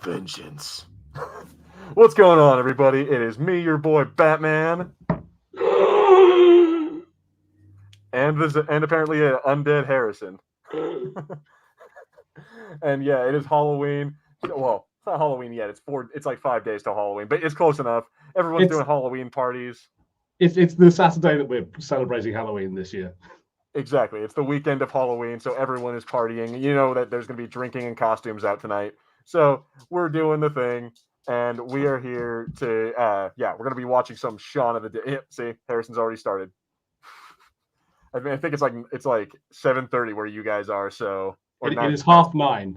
Vengeance. What's going on, everybody? It is me, your boy Batman, and apparently undead Harrison. And yeah, it is Halloween. Well, it's not Halloween yet. It's like 5 days till Halloween, but it's close enough. Everyone's doing Halloween parties. It's the Saturday that we're celebrating Halloween this year. Exactly. It's the weekend of Halloween, so everyone is partying. You know that there's going to be drinking and costumes out tonight. So we're doing the thing, and we are here to, we're going to be watching some Shaun of the Dead. See, Harrison's already started. I mean, I think it's like 7:30 where you guys are, so... Or it is 9:30.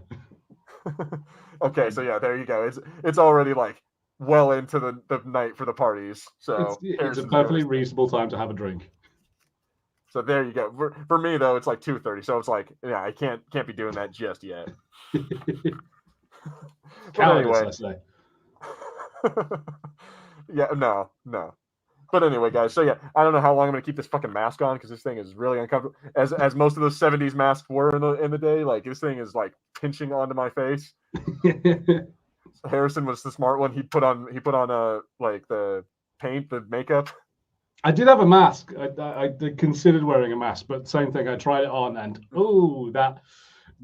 Okay, so yeah, there you go. It's already like well into the night for the parties. So it's a perfectly reasonable time to have a drink. So there you go. For me though, it's like 2:30. So it's like, yeah, I can't be doing that just yet. Cowardice, I say. Yeah, no. But anyway, guys. So yeah, I don't know how long I'm gonna keep this fucking mask on because this thing is really uncomfortable. As most of those '70s masks were in the day, like this thing is like pinching onto my face. Harrison was the smart one. He put on like the paint, the makeup. I did have a mask. I considered wearing a mask, but same thing. I tried it on, and that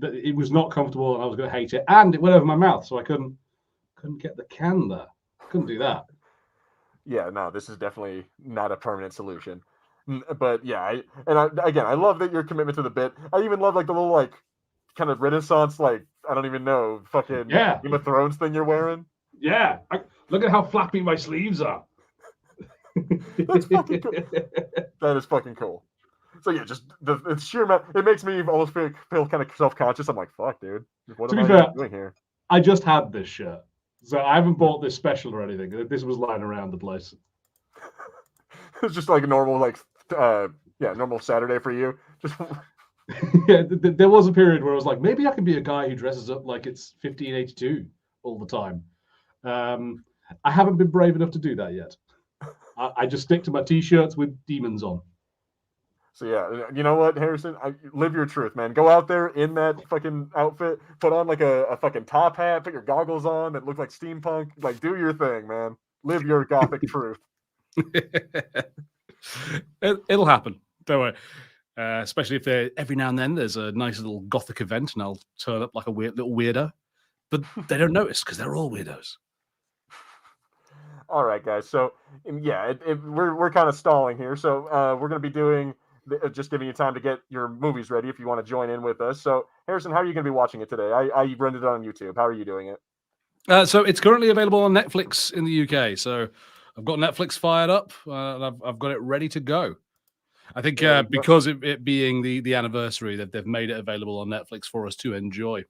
it was not comfortable, and I was going to hate it. And it went over my mouth, so I couldn't get the can there. Couldn't do that. Yeah, no, this is definitely not a permanent solution. But yeah, I love that your commitment to the bit. I even love like the little like kind of Renaissance, like I don't even know, fucking Game of Thrones thing you're wearing. Yeah, look at how flappy my sleeves are. That's fucking cool. That is fucking cool. So yeah, just the sheer amount, it makes me almost feel kind of self-conscious. I'm like, fuck, dude. What am I doing here? I just had this shirt, so I haven't bought this special or anything. This was lying around the place. It's just like a normal, like, normal Saturday for you. Just yeah, there was a period where I was like, maybe I can be a guy who dresses up like it's 1582 all the time. I haven't been brave enough to do that yet. I just stick to my t-shirts with demons on. So yeah, you know what, Harrison? Live your truth, man. Go out there in that fucking outfit, put on like a fucking top hat, put your goggles on that look like steampunk. Like, do your thing, man. Live your gothic truth. It'll happen. Don't worry. Especially if every now and then there's a nice little gothic event, and I'll turn up like a weird little weirdo. But they don't notice because they're all weirdos. All right, guys. So yeah, we're kind of stalling here. So we're going to be doing just giving you time to get your movies ready if you want to join in with us. So Harrison, how are you going to be watching it today? I rented it on YouTube. How are you doing it? So it's currently available on Netflix in the UK. So I've got Netflix fired up. And I've got it ready to go. I think because it being the anniversary, that they've made it available on Netflix for us to enjoy.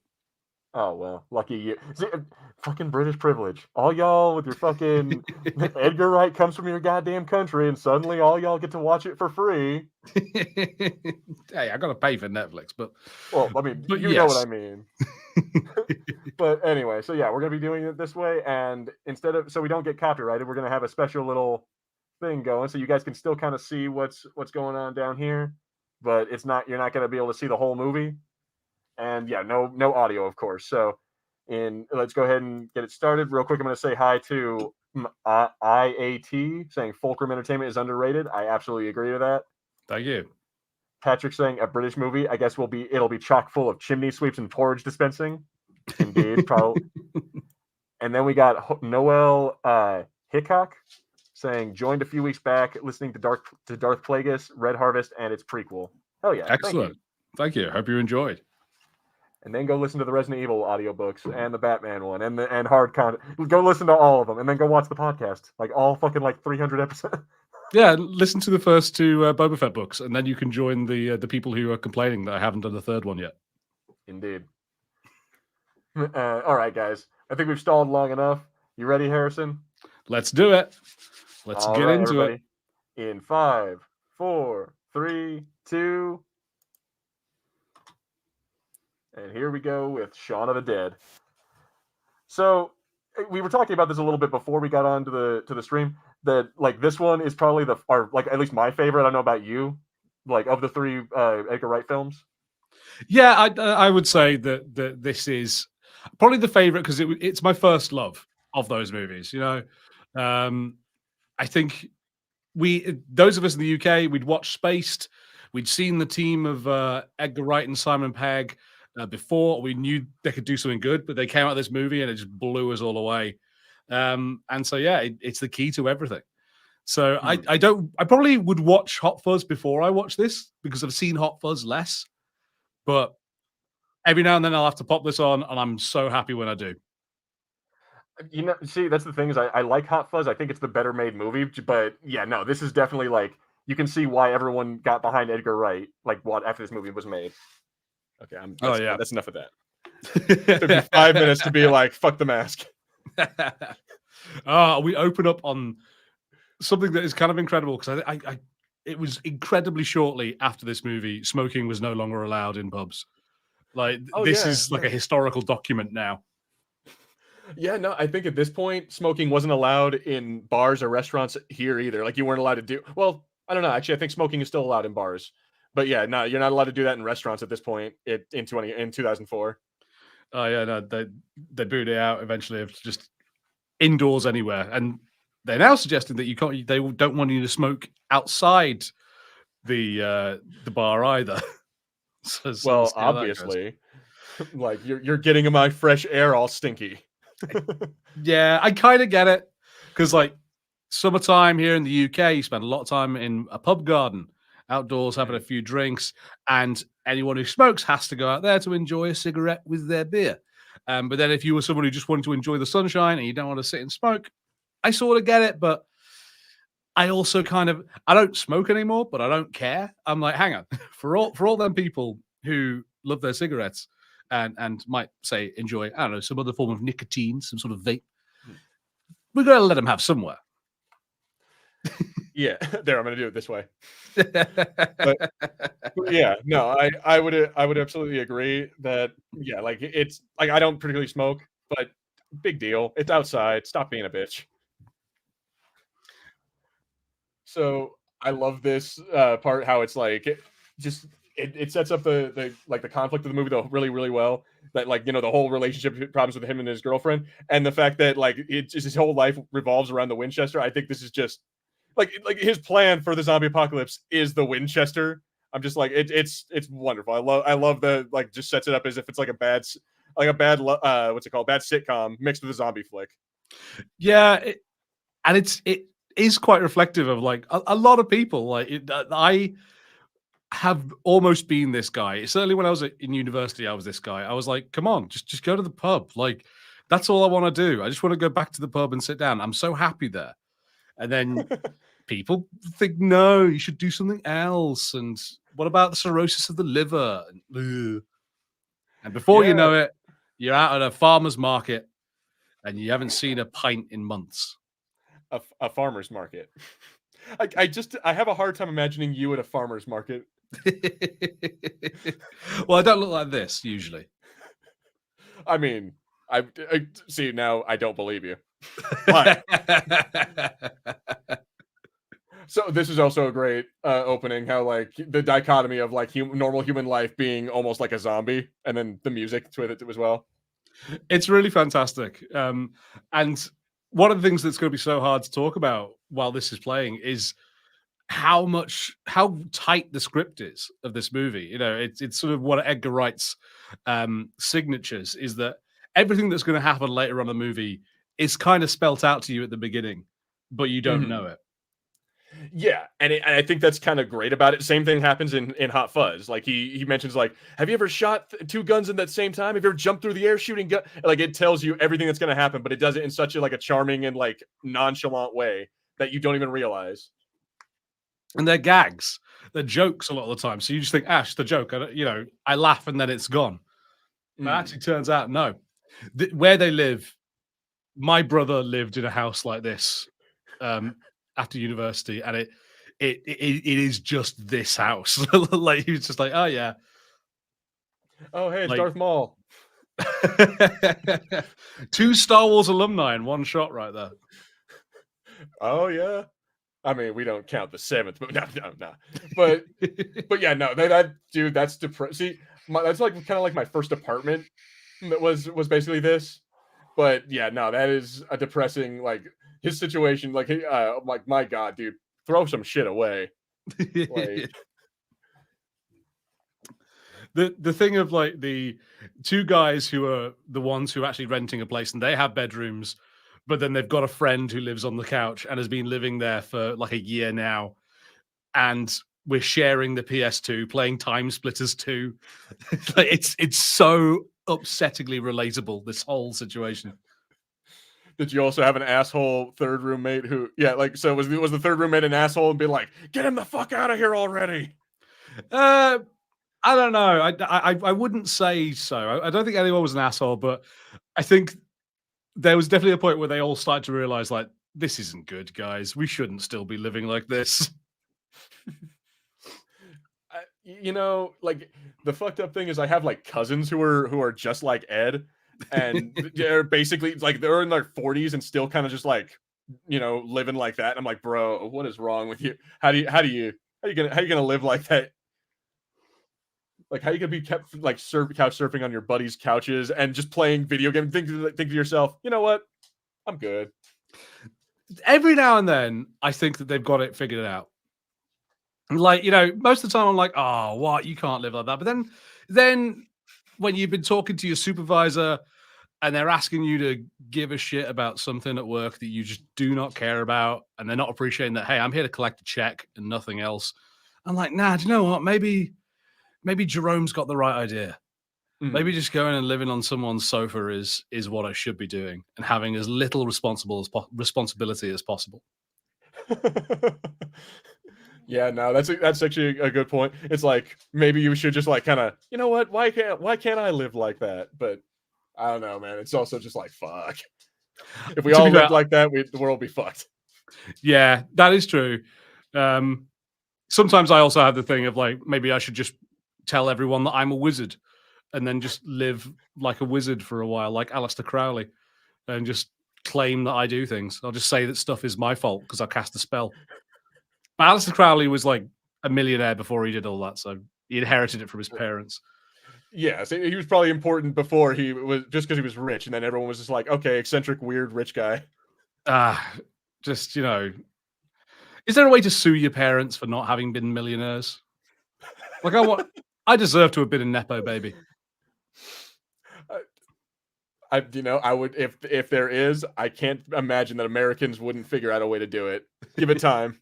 Oh, well, lucky you. See, fucking British privilege. All y'all with your fucking Edgar Wright comes from your goddamn country, and suddenly all y'all get to watch it for free. Hey, I got to pay for Netflix, but... Well, I mean, you know what I mean. But anyway, so yeah, we're going to be doing it this way, and so we don't get copyrighted, we're going to have a special little thing going, so you guys can still kind of see what's going on down here, but you're not going to be able to see the whole movie. And yeah, no audio, of course. So let's go ahead and get it started real quick. I'm going to say hi to IAT saying Fulcrum Entertainment is underrated. I absolutely agree with that. Thank you. Patrick saying a British movie, I guess it'll be chock full of chimney sweeps and porridge dispensing. Indeed, probably. And then we got Noel Hickok saying joined a few weeks back listening to Darth Plagueis, Red Harvest, and its prequel. Oh yeah. Excellent. Thank you. Hope you enjoyed. And then go listen to the Resident Evil audiobooks and the Batman one and hard content. Go listen to all of them and then go watch the podcast. Like all fucking 300 episodes. Yeah, listen to the first two Boba Fett books, and then you can join the people who are complaining that I haven't done the third one yet. Indeed. All right, guys. I think we've stalled long enough. You ready, Harrison? Let's do it. Let's get into it. In 5, 4, 3, 2... And here we go with Shaun of the Dead. So we were talking about this a little bit before we got on to the stream. That this one is probably at least my favorite. I don't know about you, of the three Edgar Wright films. Yeah, I would say that this is. Probably the favorite because it's my first love of those movies. I think those of us in the UK, we'd watched Spaced. We'd seen the team of Edgar Wright and Simon Pegg before. We knew they could do something good, but they came out of this movie and it just blew us all away. And so, yeah, it's the key to everything. So I probably would watch Hot Fuzz before I watch this because I've seen Hot Fuzz less. But every now and then I'll have to pop this on, and I'm so happy when I do. See, that's the thing is I like Hot Fuzz. I think it's the better made movie, but yeah, no, this is definitely like you can see why everyone got behind Edgar Wright after this movie was made. Okay, that's enough of that. It took me 5 minutes to be like, fuck the mask. We open up on something that is kind of incredible because it was incredibly shortly after this movie, smoking was no longer allowed in pubs. This is like a historical document now. Yeah, no, I think at this point, smoking wasn't allowed in bars or restaurants here either. Like you weren't allowed to do. Well, I don't know. Actually, I think smoking is still allowed in bars. But yeah, no, you're not allowed to do that in restaurants at this point. In 2004. Oh yeah, no, they booed it out eventually of just indoors anywhere, and they're now suggesting that you can't. They don't want you to smoke outside the bar either. Well, obviously, like you're getting my fresh air all stinky. Yeah, I kind of get it because like summertime here in the UK, you spend a lot of time in a pub garden, outdoors having a few drinks, and anyone who smokes has to go out there to enjoy a cigarette with their beer. But then if you were someone who just wanted to enjoy the sunshine and you don't want to sit and smoke, I sort of get it, but I also I don't smoke anymore, but I don't care. I'm like, hang on, for all them people who love their cigarettes and might say enjoy, I don't know, some other form of nicotine, some sort of vape, we're going to let them have somewhere. Yeah, there, I'm going to do it this way. but yeah, no, I would absolutely agree that, yeah, like it's like I don't particularly smoke, but big deal. It's outside. Stop being a bitch. So I love this part, how it's like it sets up the conflict of the movie though really, really well. That like, the whole relationship problems with him and his girlfriend, and the fact that like his whole life revolves around the Winchester. I think this is just like his plan for the zombie apocalypse is the Winchester. I'm just like it's wonderful. I love the like just sets it up as if it's like a bad what's it called, bad sitcom mixed with a zombie flick. Yeah, it is quite reflective of like a lot of people. Like I have almost been this guy. Certainly when I was in university, I was this guy. I was like, come on, just go to the pub. Like that's all I want to do. I just want to go back to the pub and sit down. I'm so happy there. And then people think, no, you should do something else. And what about the cirrhosis of the liver? And before you know it, you're out at a farmer's market and you haven't seen a pint in months. A farmer's market. I have a hard time imagining you at a farmer's market. Well, I don't look like this usually. I mean, I see now. I don't believe you. But so this is also a great opening. How like the dichotomy of like normal human life being almost like a zombie, and then the music with it as well. It's really fantastic. And one of the things that's going to be so hard to talk about while this is playing is how tight the script is of this movie. It's sort of one of Edgar Wright's signatures is that everything that's going to happen later on in the movie is kind of spelt out to you at the beginning, but you don't know it. Yeah, and I think that's kind of great about it. Same thing happens in Hot Fuzz. Like he mentions, like, have you ever shot two guns in that same time? Have you ever jumped through the air shooting gun? Like it tells you everything that's going to happen, but it does it in such a charming and like nonchalant way that you don't even realize. And they're gags, they're jokes a lot of the time. So you just think, Ash, the joke. I laugh and then it's gone. But it actually turns out no. Where they live, my brother lived in a house like this. After university, and it is just this house. Like he was just like, oh yeah, oh hey, it's Darth Maul. 2 Star Wars alumni in one shot right there. Oh yeah, I mean we don't count the 7th, but no. But yeah, no, that dude, that's depressing. See, that's like kind of like my first apartment that was basically this. But yeah, no, that is a depressing, like, his situation. Like, I'm like, my God, dude, throw some shit away. Like, the thing of like the two guys who are the ones who are actually renting a place and they have bedrooms, but then they've got a friend who lives on the couch and has been living there for like a year now, and we're sharing the PS2, playing Time Splitters 2. Like, it's so upsettingly relatable, this whole situation. did you also have an asshole third roommate who, yeah, like, so was the third roommate an asshole and be like, get him the fuck out of here already? I don't know. I wouldn't say so. I don't think anyone was an asshole, but I think there was definitely a point where they all started to realize, like, this isn't good, guys. We shouldn't still be living like this. You know, like, the fucked up thing is I have like cousins who are just like Ed, and they're basically like they're in their 40s and still kind of just like, you know, living like that. And I'm like, bro, what is wrong with you? How you gonna live like that? Like, how you gonna be kept like couch surfing on your buddies' couches and just playing video games? Think to yourself, you know what? I'm good. Every now and then, I think that they've got it figured out. Like, you know, most of the time I'm like, oh, what? You can't live like that. But then when you've been talking to your supervisor and they're asking you to give a shit about something at work that you just do not care about, and they're not appreciating that, hey, I'm here to collect a check and nothing else. I'm like, nah, do you know what? Maybe Jerome's got the right idea. Maybe just going and living on someone's sofa is what I should be doing, and having as little responsibility as possible. Yeah, no, that's actually a good point. It's like, maybe you should just like kind of, you know what? Why can't I live like that? But I don't know, man. It's also just like, fuck. If we all lived like that, the world would be fucked. Yeah, that is true. Sometimes I also have the thing of like, maybe I should just tell everyone that I'm a wizard and then just live like a wizard for a while, like Aleister Crowley, and just claim that I do things. I'll just say that stuff is my fault because I cast a spell. But Aleister Crowley was like a millionaire before he did all that, so he inherited it from his parents. Yeah, so he was probably important before he was, just because he was rich, and then everyone was just like, okay, eccentric, weird, rich guy. Just, you know, is there a way to sue your parents for not having been millionaires? Like, I deserve to have been a nepo baby. I would, if there is, I can't imagine that Americans wouldn't figure out a way to do it. Give it time.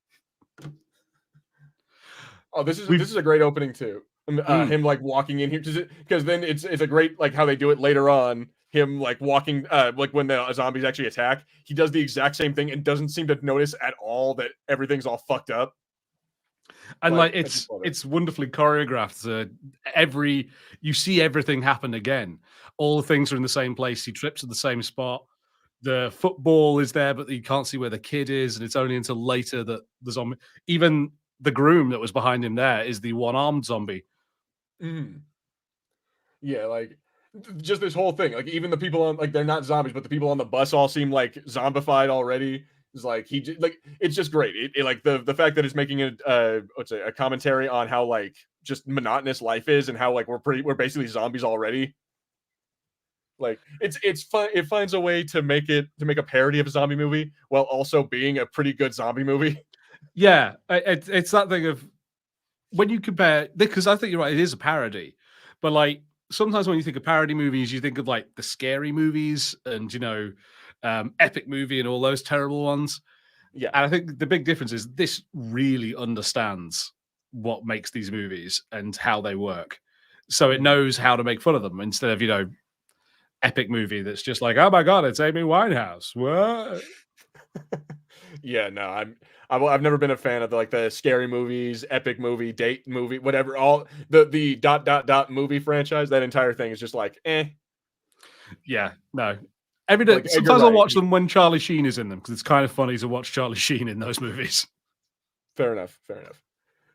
Oh, this is a great opening too. Him like walking in here, because then it's a great like how they do it later on. Him like walking, like when the zombies actually attack, he does the exact same thing and doesn't seem to notice at all that everything's all fucked up. And like it's wonderfully choreographed. You see everything happen again. All the things are in the same place. He trips at the same spot. The football is there, but you can't see where the kid is, and it's only until later that the zombie, even the groom that was behind him there, is the one-armed zombie. Yeah, like just this whole thing. Like even the people on, like, they're not zombies, but the people on the bus all seem like zombified already. It's like it's just great. It like the fact that it's making a commentary on how like just monotonous life is, and how like we're basically zombies already. Like it's fun. It finds a way to make a parody of a zombie movie while also being a pretty good zombie movie. Yeah, it's that thing of when you compare, because I think you're right, it is a parody, but like sometimes when you think of parody movies, you think of like the scary movies and, you know, Epic Movie and all those terrible ones. Yeah, and I think the big difference is this really understands what makes these movies and how they work, so it knows how to make fun of them instead of, you know, Epic Movie that's just like, oh my god, it's Amy Winehouse. What? Yeah, no, I've never been a fan of the scary movies, Epic Movie, date movie, whatever. All the ... movie franchise. That entire thing is just like, eh. Yeah, no. Every day, sometimes I'll watch them when Charlie Sheen is in them because it's kind of funny to watch Charlie Sheen in those movies. Fair enough.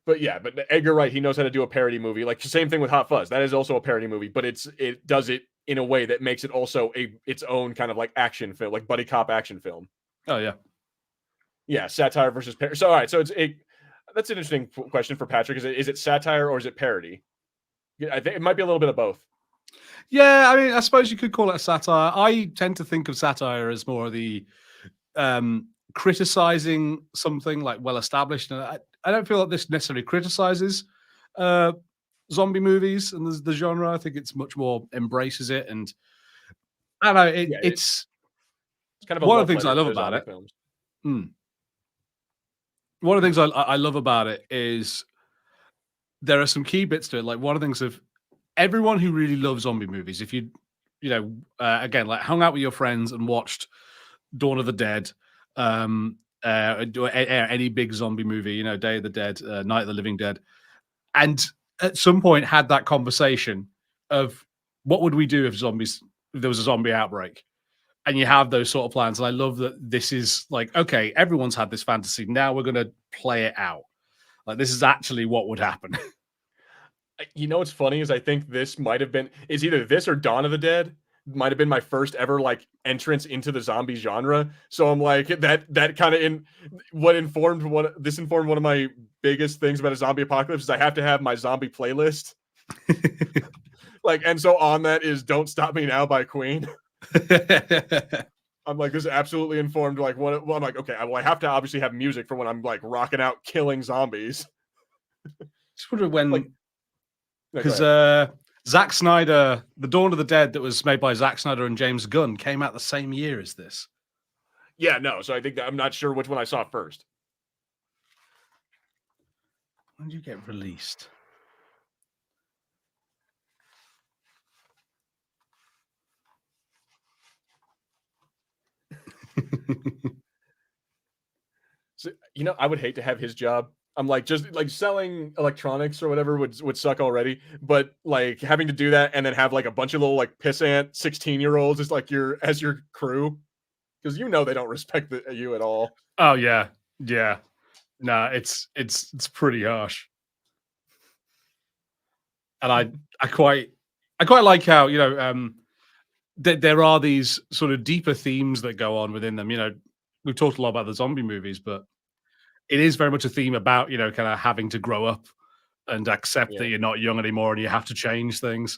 But yeah, but Edgar Wright, he knows how to do a parody movie. Like the same thing with Hot Fuzz. That is also a parody movie, but it does it in a way that makes it also its own kind of like action film, like buddy cop action film. Oh yeah. Yeah, satire versus parody. So all right, so that's an interesting question for Patrick. Is it satire or is it parody? I think it might be a little bit of both. Yeah, I mean, I suppose you could call it a satire. I tend to think of satire as more of the criticizing something like well established, and I don't feel like this necessarily criticizes uh, zombie movies and the genre. I think it's much more embraces it, and I don't know. Yeah, It's it's kind of a one of love the things I letter love to about zombie it. films. Mm. One of the things I love about it is there are some key bits to it. Like one of the things of everyone who really loves zombie movies, if again, like hung out with your friends and watched Dawn of the Dead, any big zombie movie, Day of the Dead, Night of the Living Dead, and at some point had that conversation of what would we do if there was a zombie outbreak, and you have those sort of plans. And I love that this is like, okay, everyone's had this fantasy. Now we're going to play it out. Like this is actually what would happen. You know what's funny is I think this might have been is either this or Dawn of the Dead might have been my first ever like entrance into the zombie genre. So I'm like that kind of informed one of my biggest things about a zombie apocalypse is I have to have my zombie playlist. Like, and so on that is Don't Stop Me Now by Queen. I'm like, this absolutely informed like what I'm like, okay, I have to obviously have music for when I'm like rocking out killing zombies. Just wonder when Like, because Zack Snyder, the Dawn of the Dead that was made by Zack Snyder and James Gunn came out the same year as this. Yeah, no. So I think that I'm not sure which one I saw first. When did you get released? So, I would hate to have his job. I'm like, just like selling electronics or whatever would suck already. But like having to do that and then have like a bunch of little like pissant 16-year-olds as like your crew, because they don't respect you at all. Oh yeah, yeah. Nah, it's pretty harsh. And I quite like how there are these sort of deeper themes that go on within them. We've talked a lot about the zombie movies, but it is very much a theme about kind of having to grow up and accept that you're not young anymore and you have to change things.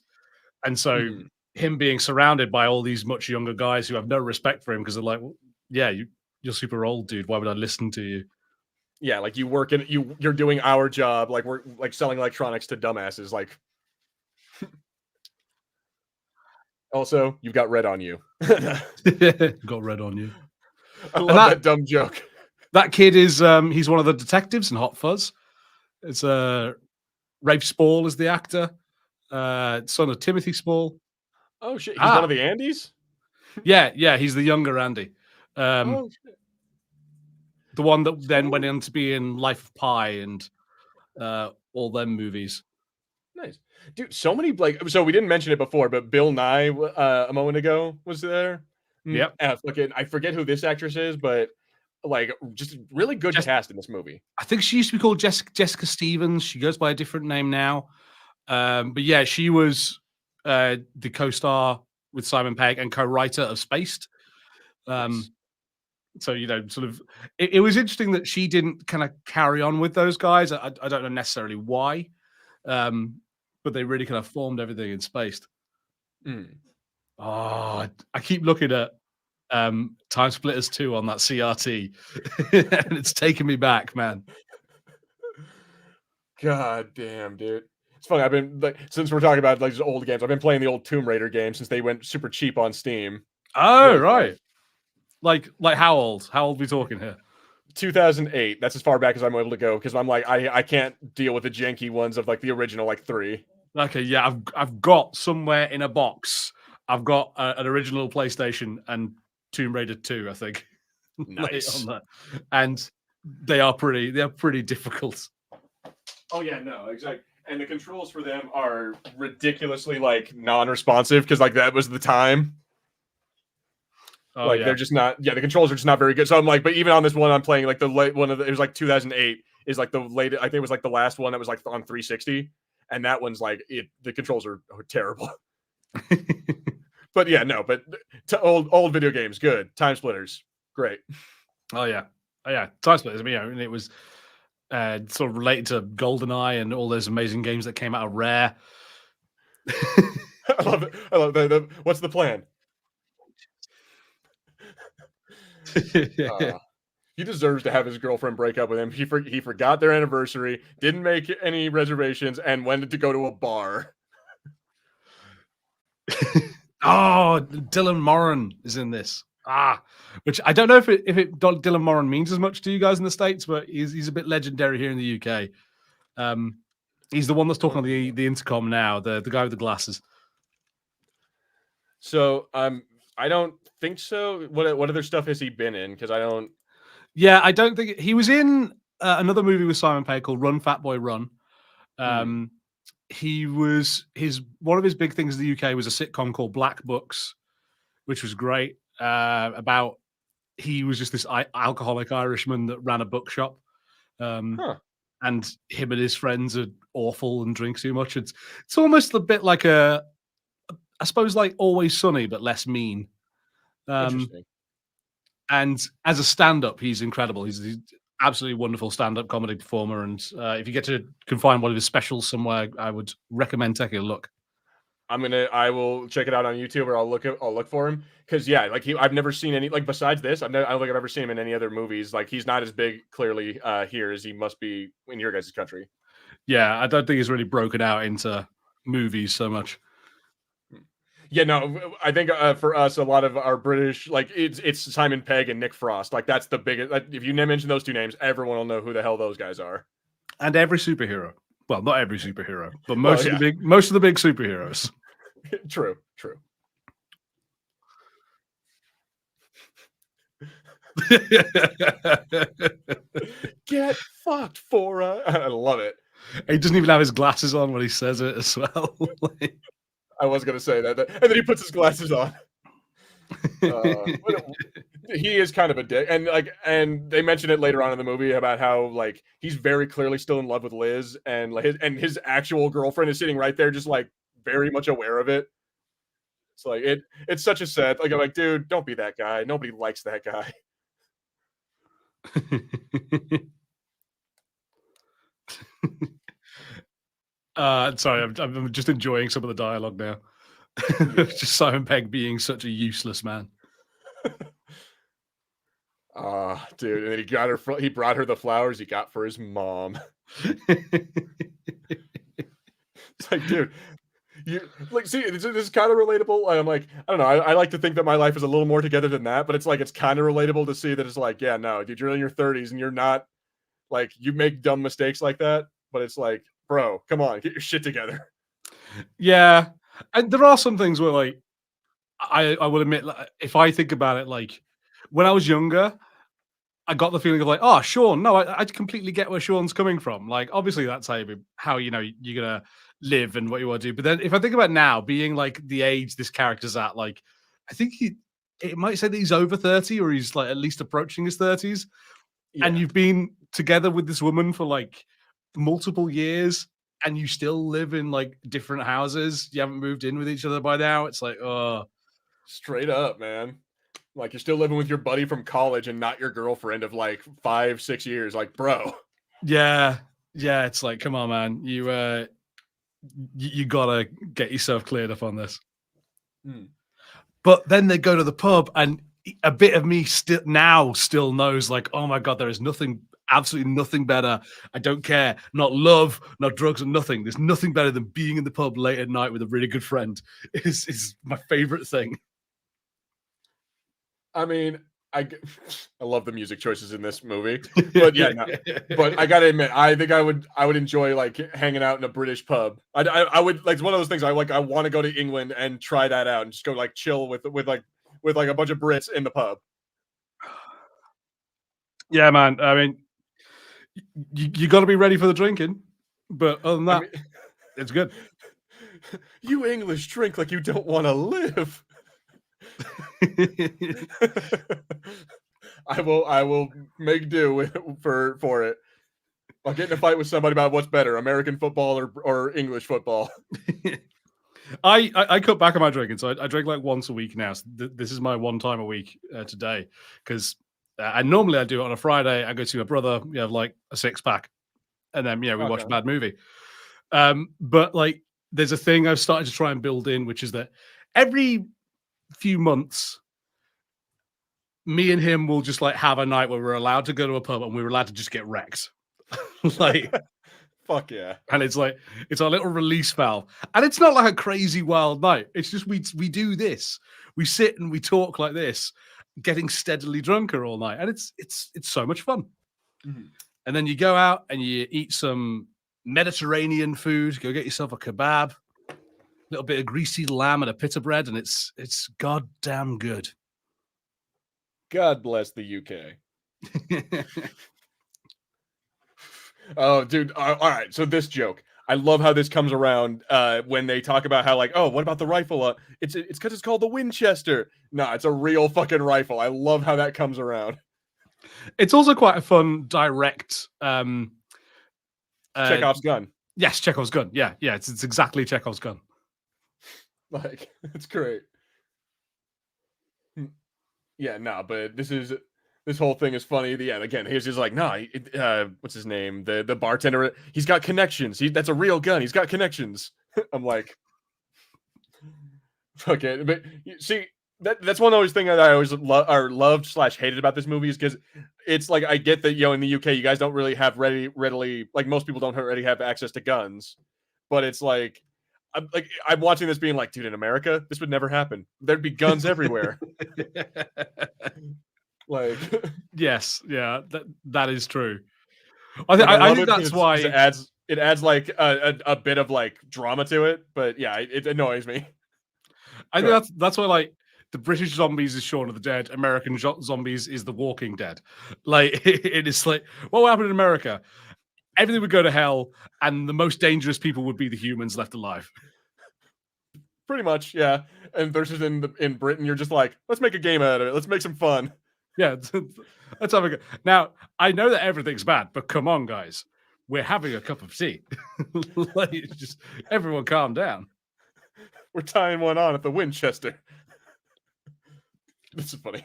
And so him being surrounded by all these much younger guys who have no respect for him because they're like, well, yeah, you're super old, dude. Why would I listen to you? Yeah, like you're doing our job, like we're like selling electronics to dumbasses. Like, also, you've got red on you. Got red on you. I love that dumb joke. That kid is he's one of the detectives in Hot Fuzz. It's Rafe Spall is the actor, son of Timothy Spall. Oh shit, he's one of the Andys? Yeah, he's the younger Andy. Oh shit. The one that then went on to be in Life of Pi and all them movies. Nice. Dude, so many so we didn't mention it before, but Bill Nye a moment ago was there. Yep. I forget who this actress is, but like just really good cast in this movie. I think she used to be called Jessica Stevens. She goes by a different name now. But yeah, she was the co-star with Simon Pegg and co-writer of Spaced. Nice. So, sort of, it was interesting that she didn't kind of carry on with those guys. I don't know necessarily why, but they really kind of formed everything in Spaced. Oh, I keep looking at Time Splitters 2 on that CRT, and it's taking me back, man. God damn, dude. It's funny. I've been since we're talking about like just old games, I've been playing the old Tomb Raider games since they went super cheap on Steam. Oh, really right. Fun. Like how old? How old are we talking here? 2008. That's as far back as I'm able to go because I'm like I can't deal with the janky ones of like the original like 3. Okay, yeah, I've got somewhere in a box. I've got an original PlayStation and Tomb Raider 2, I think. Nice. On that. And they're pretty difficult. Oh yeah, no, exactly. And the controls for them are ridiculously like non-responsive because like that was the time. Oh, like they're just not. Yeah, the controls are just not very good. So I'm like, but even on this one, I'm playing like the late one of it was like 2008 is like the latest. I think it was like the last one that was like on 360, and that one's like the controls are terrible. But yeah, no, but old video games, good. Time Splitters, great. Oh yeah, Time Splitters. I mean, it was sort of related to GoldenEye and all those amazing games that came out of Rare. I love it. I love what's the plan? He deserves to have his girlfriend break up with him. He forgot their anniversary, didn't make any reservations, and went to go to a bar. Oh, Dylan Moran is in this. Which I don't know if Dylan Moran means as much to you guys in the States, but he's a bit legendary here in the UK. He's the one that's talking on the intercom now, the guy with the glasses. So I don't think so. What other stuff has he been in? Because I don't. Yeah, I don't think he was in another movie with Simon Pegg called Run Fat Boy Run. He was one of his big things in the UK was a sitcom called Black Books, which was great. About he was just this alcoholic Irishman that ran a bookshop. And him and his friends are awful and drink too much. It's almost a bit like I suppose like Always Sunny, but less mean. Interesting. And as a stand-up, he's incredible. He's absolutely wonderful stand-up comedy performer. And if you can find one of his specials somewhere, I would recommend taking a look. I will check it out on YouTube, or I'll look for him. Because yeah, like I've never seen any, like, besides this, I don't think I've ever seen him in any other movies. Like, he's not as big clearly here as he must be in your guys' country. Yeah, I don't think he's really broken out into movies so much. Yeah, no, I think for us, a lot of our British, like it's Simon Pegg and Nick Frost. Like, that's the biggest. Like, if you mention those two names, everyone will know who the hell those guys are. And every superhero. Well, not every superhero, but most of the big superheroes. True. Get fucked, Fora. I love it. He doesn't even have his glasses on when he says it as well. I was gonna say that, and then he puts his glasses on. He is kind of a dick, and they mention it later on in the movie about how, like, he's very clearly still in love with Liz, and like his actual girlfriend is sitting right there, just like very much aware of it. It's like it's such a sad. Like, I'm like, dude, don't be that guy. Nobody likes that guy. Sorry, I'm just enjoying some of the dialogue now. Just Simon Pegg being such a useless man. Dude, and then he brought her the flowers he got for his mom. It's like, dude, you like, see, this is kind of relatable. I'm like, I don't know. I like to think that my life is a little more together than that, but it's like, it's kind of relatable to see that it's like, yeah, no, dude, you're in your 30s and you're not, like, you make dumb mistakes like that, but it's like, bro, come on, get your shit together. Yeah, and there are some things where, like, I will admit, like, if I think about it, like, when I was younger, I got the feeling of like, oh, Shaun. No, I completely get where Shaun's coming from. Like, obviously, that's how you're gonna live and what you want to do. But then, if I think about now, being like the age this character's at, like, I think it might say that he's over 30, or he's like at least approaching his 30s. Yeah. And you've been together with this woman for like multiple years, and you still live in like different houses. You haven't moved in with each other by now. It's like, oh, straight up, man. Like, you're still living with your buddy from college and not your girlfriend of like 5-6 years. Like, bro. Yeah. It's like, come on, man. You gotta get yourself cleared up on this. But then they go to the pub, and a bit of me still knows, like, oh my God, there is absolutely nothing better. I don't care. Not love, not drugs, and nothing. There's nothing better than being in the pub late at night with a really good friend. Is my favorite thing. I mean, I love the music choices in this movie, but yeah, no, but I gotta admit, I think I would enjoy like hanging out in a British pub. I would, like, it's one of those things I want to go to England and try that out and just go like chill with a bunch of Brits in the pub. Yeah, man. I mean, you got to be ready for the drinking, but other than that, it's good. You English drink like you don't want to live. I will make do for it. I'll get in a fight with somebody about what's better, American football or English football. I cut back on my drinking, so I drink like once a week now. So this is my one time a week today, because normally I do it on a Friday. I go to my brother, we have like a 6-pack, and then we watch a bad movie. But like, there's a thing I've started to try and build in, which is that every few months, me and him will just like have a night where we're allowed to go to a pub and we're allowed to just get wrecked. Like, fuck yeah. And it's like, it's our little release valve. And it's not like a crazy wild night. It's just we do this. We sit and we talk like this, getting steadily drunker all night. And it's so much fun. Mm-hmm. And then you go out and you eat some Mediterranean food, go get yourself a kebab, a little bit of greasy lamb and a pita bread, and it's goddamn good. God bless the UK. Oh, dude. All right. So this joke, I love how this comes around when they talk about how like, oh, what about the rifle? It's because it's called the Winchester. No, it's a real fucking rifle. I love how that comes around. It's also quite a fun, direct Chekhov's gun. Yes, Chekhov's gun. Yeah, it's exactly Chekhov's gun. Like, it's great. Yeah, no, but this whole thing is funny. Yeah, again, he's just like, nah, what's his name? The bartender, he's got connections. That's a real gun. He's got connections. I'm like, fuck it. But see, that's one always thing that I always loved/hated about this movie is because it's like I get that in the UK you guys don't really have readily like most people don't already have access to guns, but it's like I'm watching this being like, dude, in America this would never happen. There'd be guns everywhere. Like, yes, yeah, that is true. I think that's why it adds like a bit of like drama to it, but yeah, it annoys me. I think that's why like the British zombies is Shaun of the Dead, American zombies is The Walking Dead. Like it is like what would happen in America? Everything would go to hell, and the most dangerous people would be the humans left alive. Pretty much, yeah. And versus in Britain, you're just like, let's make a game out of it. Let's make some fun. Yeah, let's have a go. Now, I know that everything's bad, but come on, guys. We're having a cup of tea. Like, just everyone calm down. We're tying one on at the Winchester. This is funny.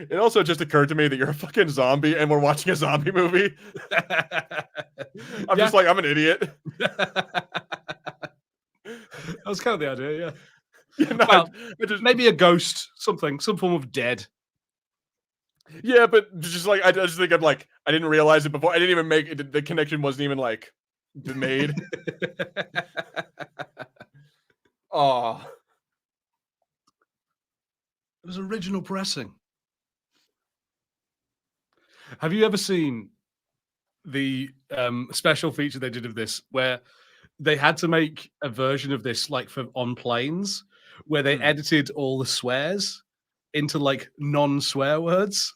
It also just occurred to me that you're a fucking zombie and we're watching a zombie movie. I'm just like, I'm an idiot. That was kind of the idea, yeah. Yeah, no, well, maybe a ghost, some form of dead. Yeah, but just like I just think I didn't realize it before. I didn't even make it. The connection wasn't even like made. Oh, it was original pressing. Have you ever seen the special feature they did of this where they had to make a version of this like on planes where they edited all the swears into like non-swear words?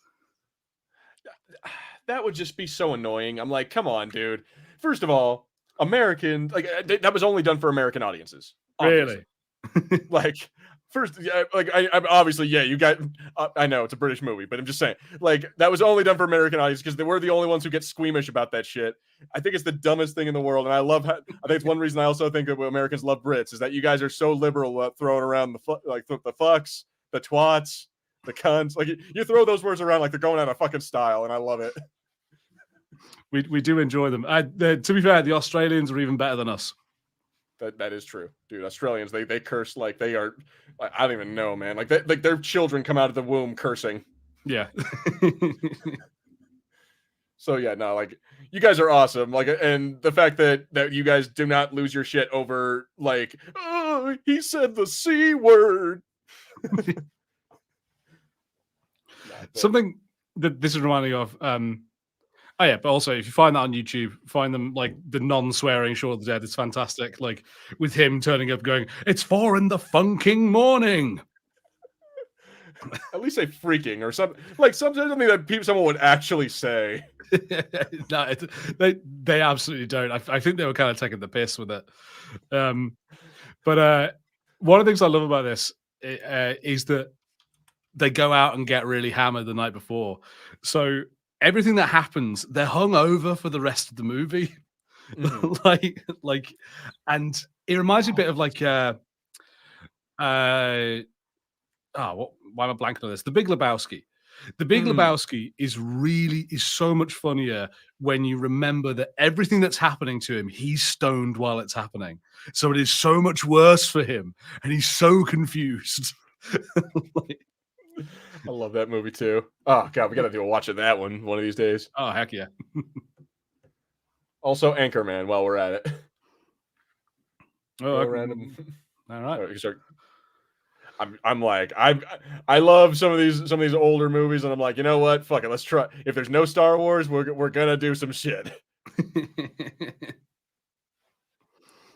That would just be so annoying. I'm like, come on, dude. First of all, American, like that was only done for American audiences. Obviously. Really? Like, first, yeah, like I obviously, yeah, you got. I know it's a British movie, but I'm just saying, like that was only done for American audiences because they were the only ones who get squeamish about that shit. I think it's the dumbest thing in the world, and I love. I think it's one reason I also think that Americans love Brits is that you guys are so liberal throwing around the fucks, the twats, the cunts. Like you throw those words around like they're going out of fucking style, and I love it. We do enjoy them. To be fair, the Australians are even better than us. That is true, dude. Australians, they curse like they are. I don't even know, man. Like their children come out of the womb cursing. Yeah. So yeah, no, like you guys are awesome. Like, and the fact that you guys do not lose your shit over like, oh, he said the C word. Something that this is reminding me of. Oh yeah, but also if you find that on YouTube, find them like the non-swearing Shaun of the Dead. It's fantastic. Like with him turning up, going, "It's 4 a.m. At least say freaking or something. Like something that someone would actually say. No, they absolutely don't. I think they were kind of taking the piss with it. But one of the things I love about this is that they go out and get really hammered the night before. So everything that happens, they're hung over for the rest of the movie. like, and it reminds me a bit of like, why am I blanking on this? The Big Lebowski. The Big Lebowski is so much funnier when you remember that everything that's happening to him, he's stoned while it's happening. So it is so much worse for him, and he's so confused. I love that movie too. Oh god, we gotta do a watch of that one of these days. Oh heck yeah! Also, Anchorman. While we're at it. Oh, random. All right. I'm like I love some of these older movies, and I'm like, you know what? Fuck it, let's try. If there's no Star Wars, we're gonna do some shit.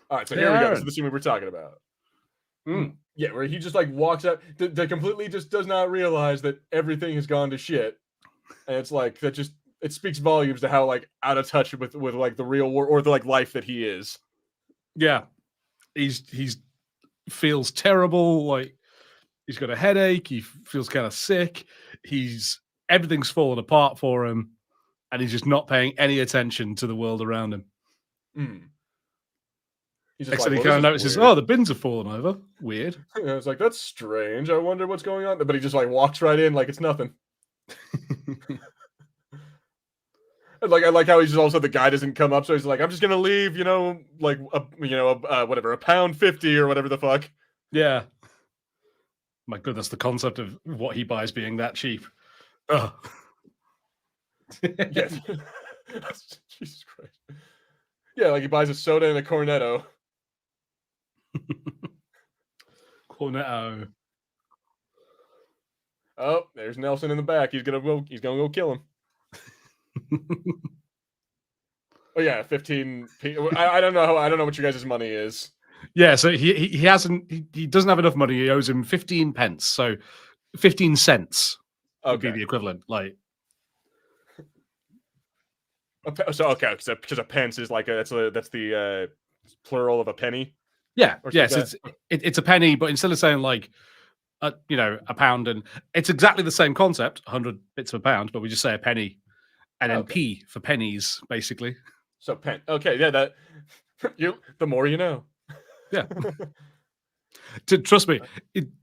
All right, so here we go. This is the scene we were talking about. Yeah, where he just like walks out, that completely just does not realize that everything has gone to shit, and it's like that just it speaks volumes to how like out of touch with like the real world or the like life that he is. Yeah, he's feels terrible. Like he's got a headache. He feels kind of sick. Everything's falling apart for him, and he's just not paying any attention to the world around him. He's just he kind of notices, weird. Oh, the bins have fallen over. Weird. Yeah, it's like, that's strange. I wonder what's going on. But he just like walks right in like it's nothing. I like how he's just also the guy doesn't come up, so he's like, I'm just gonna leave, like whatever, £1.50 or whatever the fuck. Yeah. My goodness, the concept of what he buys being that cheap. Oh. Yes. Jesus Christ. Yeah, like he buys a soda and a Cornetto. Cornetto. Oh, there's Nelson in the back. He's gonna go kill him. Oh yeah, 15. I don't know. I don't know what you guys' money is. Yeah, so he doesn't have enough money. He owes him 15 pence, so 15 cents would be the equivalent. Like, so because a pence is like that's the plural of a penny. Yeah, yes, it's a penny, but instead of saying like a pound, and it's exactly the same concept, 100 bits of a pound, but we just say a penny, and then P for pennies, basically. So pen. Okay, yeah, that the more you know. Yeah. Trust me,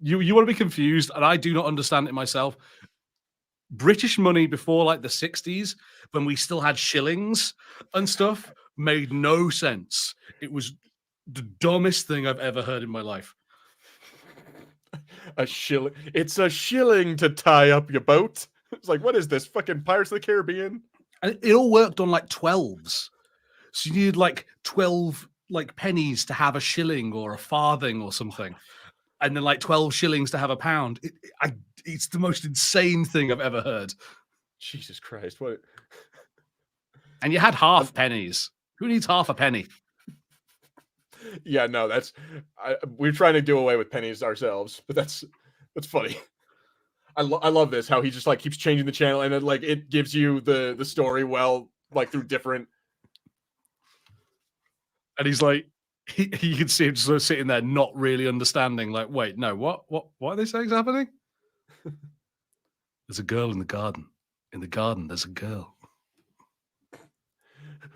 you want to be confused, and I do not understand it myself. British money before like the 60s, when we still had shillings and stuff, made no sense. It was the dumbest thing I've ever heard in my life. A shilling. It's a shilling to tie up your boat. It's like, what is this? Fucking Pirates of the Caribbean? And it all worked on like 12s. So you needed like 12 like pennies to have a shilling or a farthing or something. And then like 12 shillings to have a pound. It's the most insane thing I've ever heard. Jesus Christ. What? And you had half pennies. Who needs half a penny? Yeah, no, we're trying to do away with pennies ourselves, but that's funny. I love this, how he just like keeps changing the channel, and then like it gives you the story like through different. And he's like, he can see him sort of sitting there, not really understanding. Like, wait, no, what are they saying is happening? There's a girl in the garden. In the garden, there's a girl.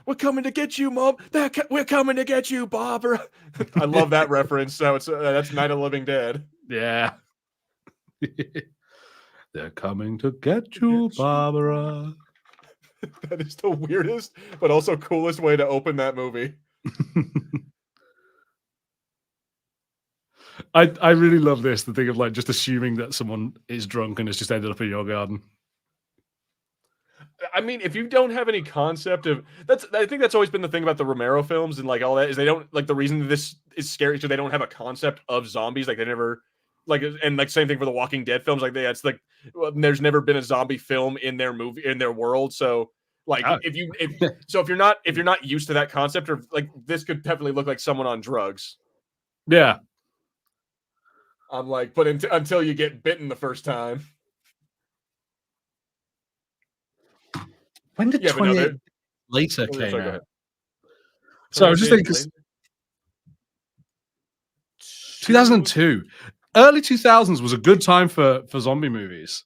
We're coming to get you, Mom. We're coming to get you, Barbara. I love that reference. So that's Night of the Living Dead. Yeah. They're coming to get you, Barbara. That is the weirdest, but also coolest way to open that movie. I really love this, the thing of like just assuming that someone is drunk and has just ended up in your garden. I mean, if you don't have any concept of I think that's always been the thing about the Romero films and like all that, is they don't like, the reason this is scary, so they don't have a concept of zombies. Like they never like, and like same thing for the Walking Dead films. Like it's like, there's never been a zombie film in their movie, in their world. So like if you're not used to that concept, or like this could definitely look like someone on drugs. Yeah. I'm like, but until you get bitten the first time. When did 28 later came out? So I was just thinking, 2002. Early 2000s was a good time for zombie movies.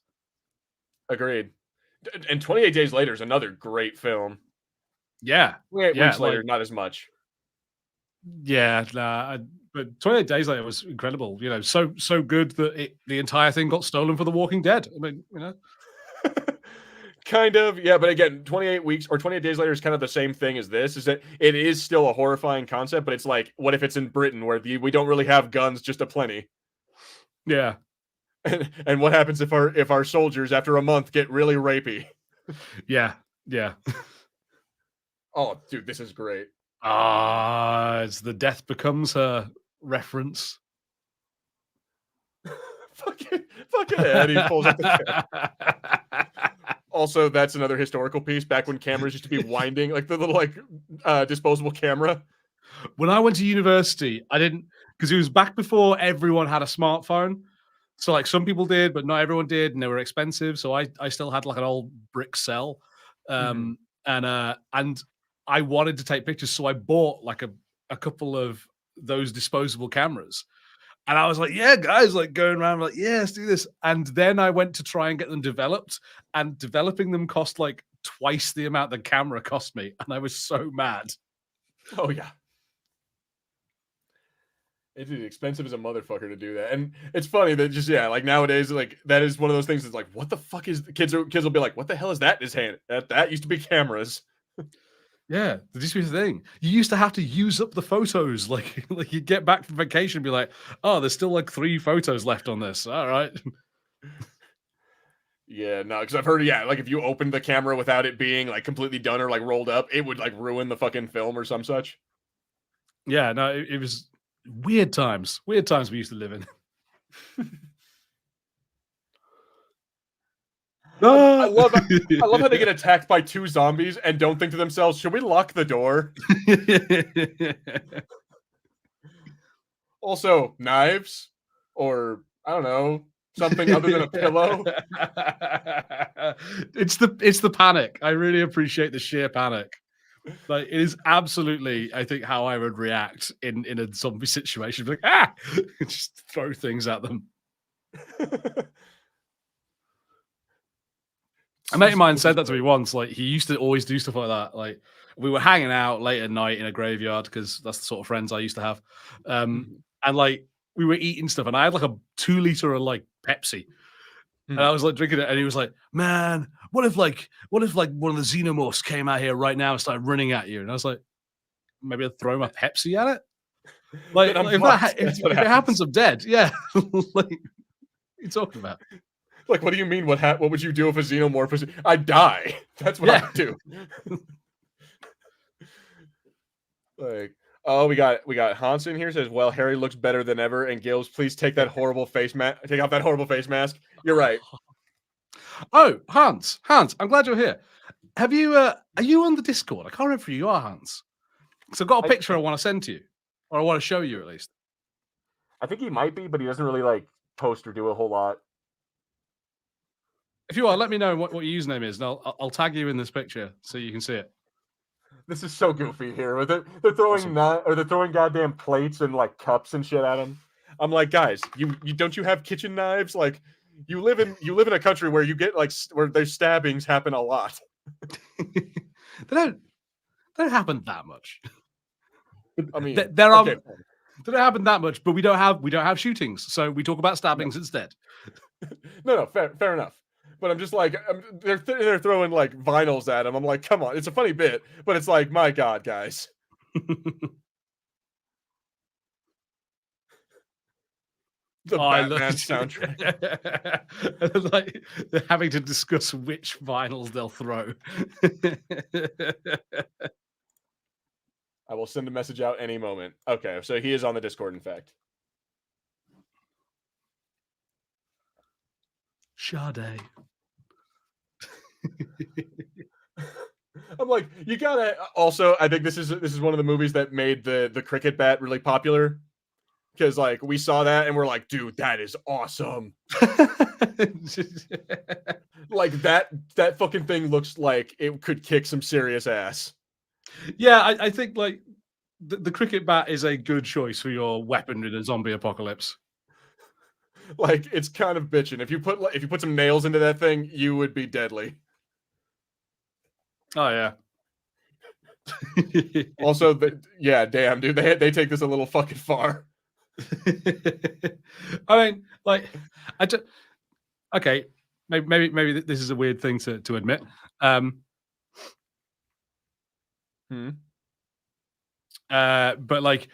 Agreed. And 28 Days Later is another great film. Yeah. Weeks later, not as much. Yeah, but 28 Days Later was incredible. So good that the entire thing got stolen for The Walking Dead. I mean, Kind of, yeah, but again, 28 weeks or 28 days later is kind of the same thing as this. Is that it is still a horrifying concept, but it's like, what if it's in Britain where we don't really have guns, just aplenty? Yeah. And what happens if our soldiers after a month get really rapey? Yeah. Yeah. Oh, dude, this is great. It's the Death Becomes Her reference. fucking head. He pulls up the Also, that's another historical piece. Back when cameras used to be winding, like the little disposable camera. When I went to university, I didn't, because it was back before everyone had a smartphone. So like some people did, but not everyone did, and they were expensive. So I still had like an old brick cell, and I wanted to take pictures, so I bought like a couple of those disposable cameras. And I was like, yeah, guys, like going around like, yeah, let's do this. And then I went to try and get them developed, and developing them cost like twice the amount the camera cost me. And I was so mad. Oh, yeah. It's expensive as a motherfucker to do that. And it's funny that just, yeah, like nowadays, like that is one of those things that's like, what the fuck is kids will be like, what the hell is that in his hand? That used to be cameras. Yeah, there used to be a thing. You used to have to use up the photos. Like you get back from vacation and be like, oh, there's still like 3 photos left on this. All right. Yeah, no, because I've heard, yeah, like if you opened the camera without it being like completely done or like rolled up, it would like ruin the fucking film or some such. Yeah, no, it was weird times. Weird times we used to live in. I love how they get attacked by 2 zombies and don't think to themselves, should we lock the door? Also, knives or I don't know, something other than a pillow. It's the panic. I really appreciate the sheer panic. Like it is absolutely, I think, how I would react in a zombie situation. Like, just throw things at them. A mate of mine said that to me once. Like he used to always do stuff like that. Like we were hanging out late at night in a graveyard because that's the sort of friends I used to have. And like we were eating stuff, and I had like a 2-liter of like Pepsi, and I was like drinking it, and he was like, "Man, what if like one of the xenomorphs came out here right now and started running at you?" And I was like, "Maybe I'd throw my Pepsi at it." Like if it happens, I'm dead. Yeah, like what are you talking about? Like, what do you mean? What would you do if a xenomorph was? I'd die. That's what I would do. Like, oh, we got Hansen here says, well, Harry looks better than ever. And Gills, please take that horrible face mask. Take off that horrible face mask. You're right. Oh, Hans, I'm glad you're here. Have you? Are you on the Discord? I can't remember if you are, Hans. So I've got a picture I want to send to you, or I want to show you at least. I think he might be, but he doesn't really like post or do a whole lot. If you are, let me know what your username is, and I'll tag you in this picture so you can see it. This is so goofy here. They're throwing they're throwing goddamn plates and like cups and shit at him. I'm like, guys, you don't you have kitchen knives? Like, you live in a country where you get like where there's stabbings happen a lot. They don't happen that much. I mean, they don't happen that much, but we don't have shootings, so we talk about stabbings instead. No, fair enough. But I'm just like, they're throwing like vinyls at him. I'm like, come on, it's a funny bit, but it's like, my God, guys. The Batman soundtrack. Like they're having to discuss which vinyls they'll throw. I will send a message out any moment. Okay, so he is on the Discord, in fact. Sade. I'm like, you gotta. Also, I think this is one of the movies that made the cricket bat really popular, because like we saw that and we're like, dude, that is awesome. Like that fucking thing looks like it could kick some serious ass. Yeah, I think like the cricket bat is a good choice for your weapon in a zombie apocalypse. Like it's kind of bitching. If you put some nails into that thing, you would be deadly. Oh yeah. Also, yeah, damn, dude, they take this a little fucking far. I mean, like, okay, maybe this is a weird thing to admit. But like,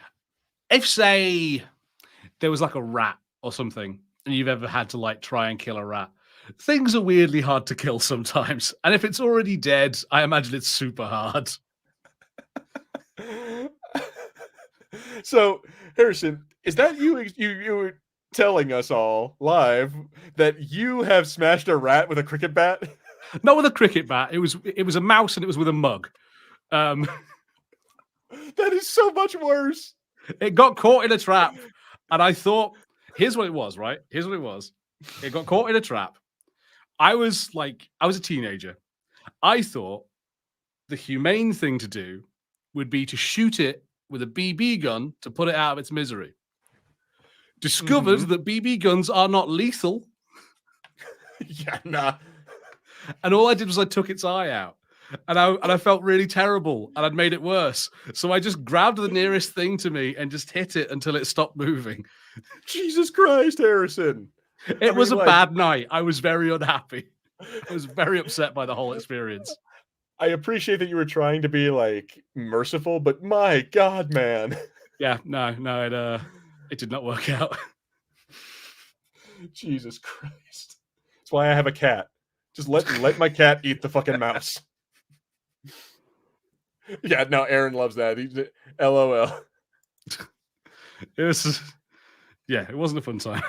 if say there was like a rat or something, and you've ever had to like try and kill a rat, things are weirdly hard to kill sometimes. And if it's already dead, I imagine it's super hard. So, Harrison, is that you were telling us all live that you have smashed a rat with a cricket bat? Not with a cricket bat. It was a mouse, and it was with a mug. That is so much worse. It got caught in a trap, and I thought, here's what it was, right? Here's what it was. It got caught in a trap. I was a teenager. I thought the humane thing to do would be to shoot it with a BB gun to put it out of its misery. Discovered that BB guns are not lethal. Yeah, nah. And all I did was I took its eye out. And I felt really terrible, and I'd made it worse. So I just grabbed the nearest thing to me and just hit it until it stopped moving. Jesus Christ, Harrison. It was a bad night. I was very unhappy. I was very upset by the whole experience. I appreciate that you were trying to be like merciful, but my God, man. Yeah, no, it did not work out. Jesus Christ. That's why I have a cat. Just let my cat eat the fucking mouse. Yeah, no, Aaron loves that. LOL. It was, yeah, it wasn't a fun time.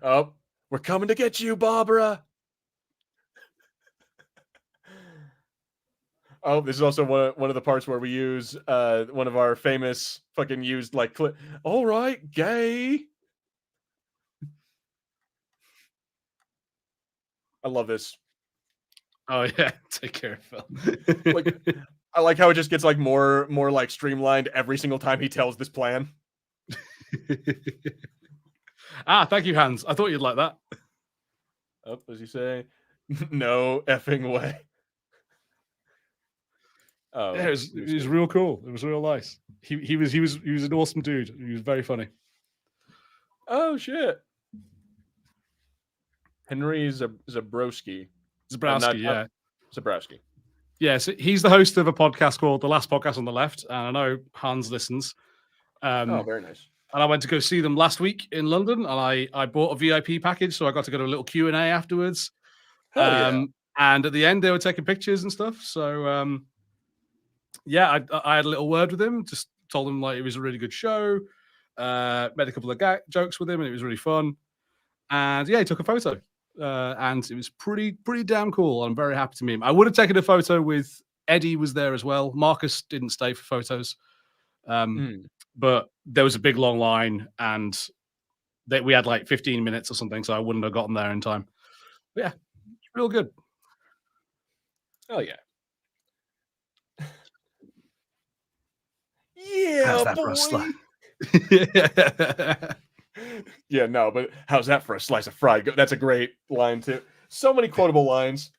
Oh, we're coming to get you, Barbara. Oh, this is also one of the parts where we use one of our famous fucking used like clip. All right, gay. I love this. Oh yeah, take care, Phil. Like, I like how it just gets like more like streamlined every single time he tells this plan. Thank you, Hans. I thought you'd like that. Oh, does he say? No effing way. Oh, Yeah, it was real cool. It was real nice. He was an awesome dude. He was very funny. Oh shit. Henry Zabrowski. Yeah. Zabrowski. Yeah, so he's the host of a podcast called The Last Podcast on the Left, and I know Hans listens. Oh, very nice. And I went to go see them last week in London, and I bought a VIP package, so I got to go to a little Q&A afterwards. Yeah. And at the end, they were taking pictures and stuff. So, yeah, I had a little word with him, just told him like it was a really good show, made a couple of jokes with him, and it was really fun. And yeah, he took a photo. And it was pretty damn cool. I'm very happy to meet him. I would have taken a photo with Eddie was there as well. Marcus didn't stay for photos. But there was a big long line, and we had like 15 minutes or something, so I wouldn't have gotten there in time. But yeah, it's real good. Oh yeah. Yeah, how's that boy. for a slice? Yeah, no, but how's that for a slice of fried? That's a great line too. So many quotable lines.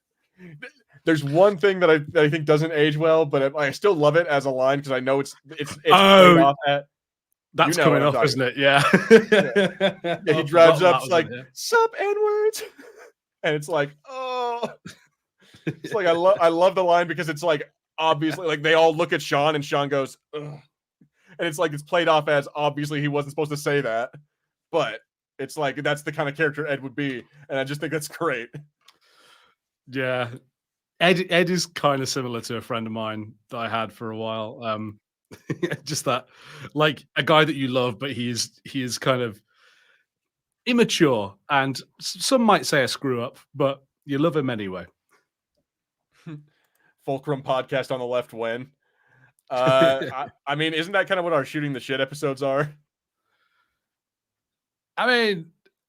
There's one thing that I think doesn't age well, but I still love it as a line because I know it's played off at. That's coming up, isn't it? Yeah. Yeah, he drives up, like, sup, N-words. And it's like, oh. It's like, I love the line because it's like, obviously, like, they all look at Shaun and Shaun goes, ugh. And it's like, it's played off as, obviously, he wasn't supposed to say that. But it's like, that's the kind of character Ed would be. And I just think that's great. Yeah. Ed is kind of similar to a friend of mine that I had for a while. Just that, like, a guy that you love, but he is kind of immature, and some might say a screw up, but you love him anyway. Fulcrum podcast on the left when. I mean, isn't that kind of what our shooting the shit episodes are? I mean,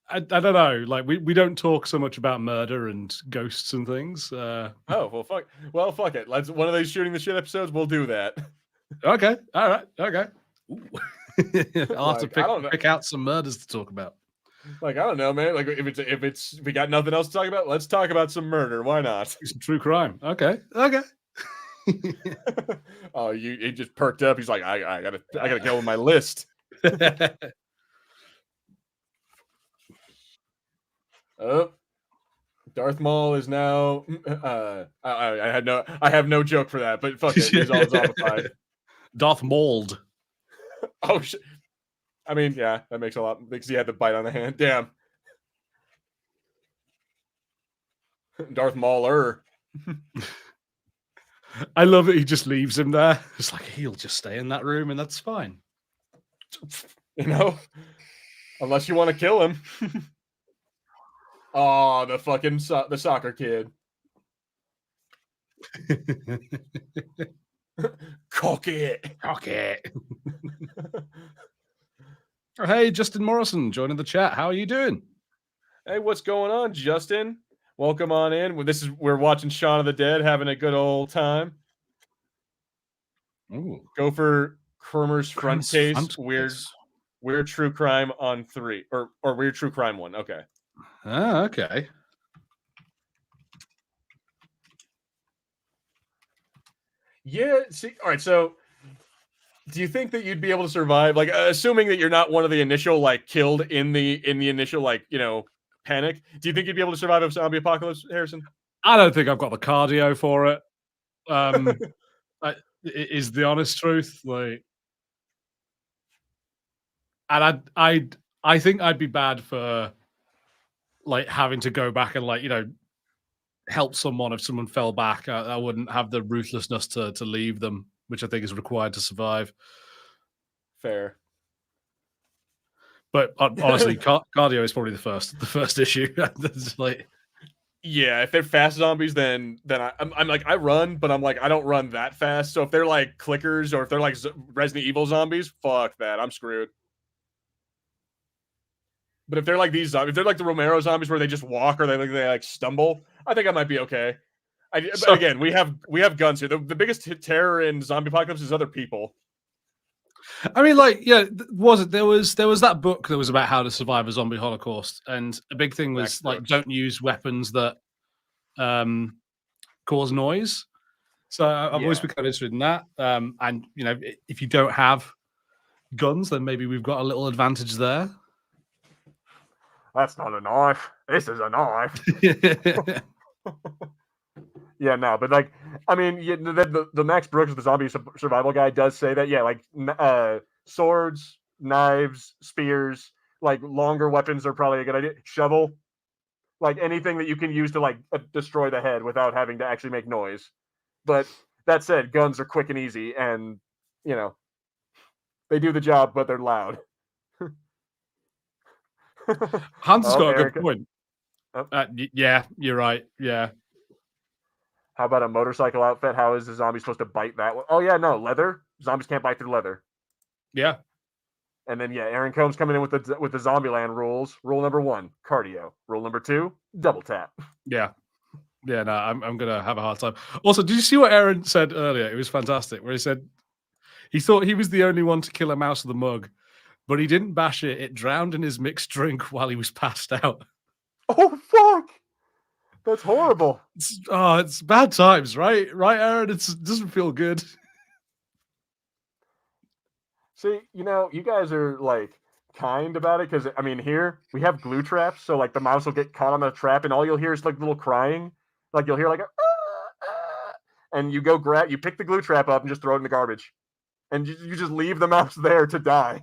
I don't know. Like, we don't talk so much about murder and ghosts and things. Oh, well, fuck. Well, fuck it. Let's one of those shooting the shit episodes. We'll do that. Okay. All right. Okay. I'll have to pick out some murders to talk about. Like, I don't know, man. Like, if we got nothing else to talk about, let's talk about some murder. Why not? Some true crime. Okay. Oh, he just perked up. He's like, I gotta go with my list. Oh, Darth Maul is now. I have no joke for that, but fuck it, he's all zombified. Darth Mauled. Oh shit! I mean, yeah, that makes a lot because he had the bite on the hand. Damn. Darth Mauler. I love it. He just leaves him there. It's like he'll just stay in that room, and that's fine. You know, unless you want to kill him. Oh, the fucking the soccer kid. Cock it. Oh, hey, Justin Morrison joining the chat. How are you doing? Hey, what's going on, Justin? Welcome on in. We're watching Shaun of the Dead, having a good old time. Ooh. Go for Kramer's front case. Case. Weird true crime on 3 or weird true crime 1. Okay. Ah, okay. Yeah. See. All right. So, do you think that you'd be able to survive? Like, assuming that you're not one of the initial like killed in the initial like panic. Do you think you'd be able to survive a zombie apocalypse, Harrison? I don't think I've got the cardio for it. Is the honest truth. Like, and I think I'd be bad for like having to go back and like help someone if someone fell back. I wouldn't have the ruthlessness to leave them, which I think is required to survive. Fair. But honestly, cardio is probably the first issue. It's like, yeah, if they're fast zombies, then I'm like I run, but I'm like I don't run that fast. So if they're like clickers or if they're like Resident Evil zombies, fuck that, I'm screwed. But if they're like these zombies, if they're like the Romero zombies where they just walk or they like stumble, I think I might be okay. But again, we have guns here. The biggest terror in zombie apocalypse is other people. I mean, like, yeah, there was that book that was about how to survive a zombie holocaust, and a big thing was like don't use weapons that cause noise. So I've always been kind of interested in that. And if you don't have guns, then maybe we've got a little advantage there. That's not a knife. This is a knife. Yeah, no, but like, I mean, the Max Brooks, the zombie survival guy, does say that, yeah, like swords, knives, spears, like longer weapons are probably a good idea. Shovel, like anything that you can use to like destroy the head without having to actually make noise. But that said, guns are quick and easy, and they do the job, but they're loud. Hans has got a good point. Yeah, you're right. Yeah. How about a motorcycle outfit? How is the zombie supposed to bite that one? Oh, yeah, no, leather. Zombies can't bite through leather. Yeah. And then, yeah, Aaron Combs coming in with the Zombieland rules. Rule number 1, cardio. Rule number 2, double tap. Yeah. Yeah, no, I'm going to have a hard time. Also, did you see what Aaron said earlier? It was fantastic, where he said he thought he was the only one to kill a mouse with a mug, but he didn't bash it. It drowned in his mixed drink while he was passed out. Oh, fuck! That's horrible. It's bad times, right? Right, Aaron? It doesn't feel good. See, you guys are like kind about it because I mean, here we have glue traps, so like the mouse will get caught on the trap, and all you'll hear is like little crying. Like you'll hear like and you pick the glue trap up and just throw it in the garbage, and you just leave the mouse there to die.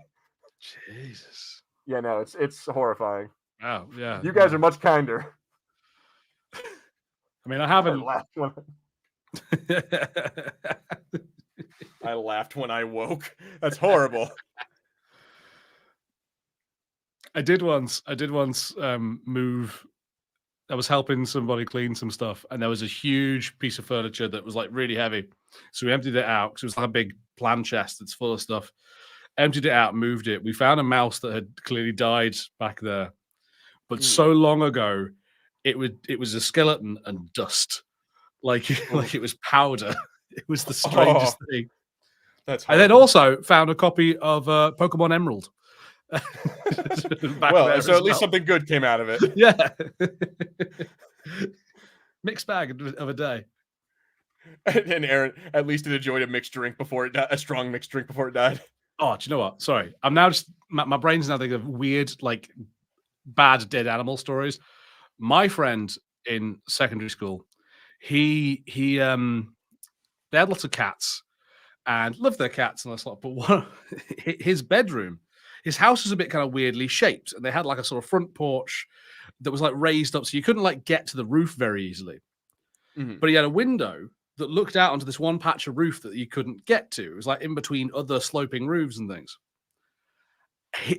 Jesus. Yeah, no, it's horrifying. Wow. Yeah. You guys are much kinder. I mean, I haven't. I laughed when I woke. That's horrible. I did once move. I was helping somebody clean some stuff, and there was a huge piece of furniture that was like really heavy. So we emptied it out because it was like a big plan chest that's full of stuff. Emptied it out, moved it. We found a mouse that had clearly died back there, but so long ago, it was a skeleton and dust, like it was powder. It was the strangest thing. That's I then also found a copy of Pokemon Emerald. Well, so at least something good came out of it. Yeah. Mixed bag of a day. And Aaron, at least it enjoyed a strong mixed drink before it died. Oh, do you know what? Sorry. I'm now just my brain's now thinking of weird, like bad dead animal stories. my friend in secondary school, they had lots of cats and loved their cats and stuff. But his bedroom, his house was a bit kind of weirdly shaped, and they had like a sort of front porch that was like raised up, so you couldn't like get to the roof very easily. But he had a window that looked out onto this one patch of roof that you couldn't get to. It was like in between other sloping roofs and things.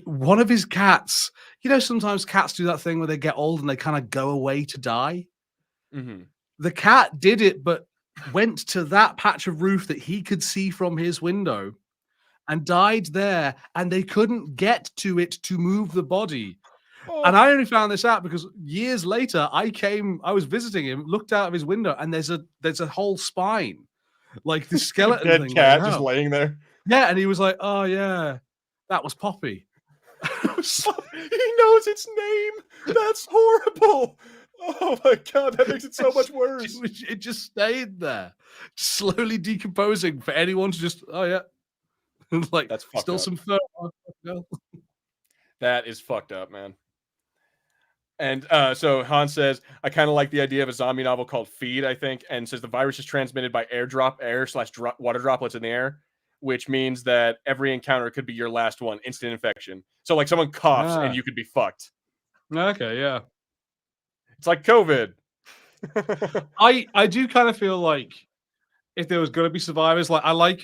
One of his cats, sometimes cats do that thing where they get old and they kind of go away to die. The cat did it, but went to that patch of roof that he could see from his window and died there, and they couldn't get to it to move the body. And I only found this out because years later, I was visiting him, looked out of his window, and there's a whole spine, like the skeleton dead thing. cat just laying there. Yeah, and he was like, "Oh yeah, that was Poppy." He knows its name. That's horrible. Oh my god, that makes it so much worse. It just stayed there, slowly decomposing for anyone to just, oh yeah, like that's still up. some fur. That is fucked up, man. And so Hans says, I kind of like the idea of a zombie novel called Feed, I think, and says the virus is transmitted by air/water droplets in the air, which means that every encounter could be your last one, instant infection. So like someone coughs and you could be fucked. Okay, yeah. It's like COVID. I do kind of feel like if there was going to be survivors, like I like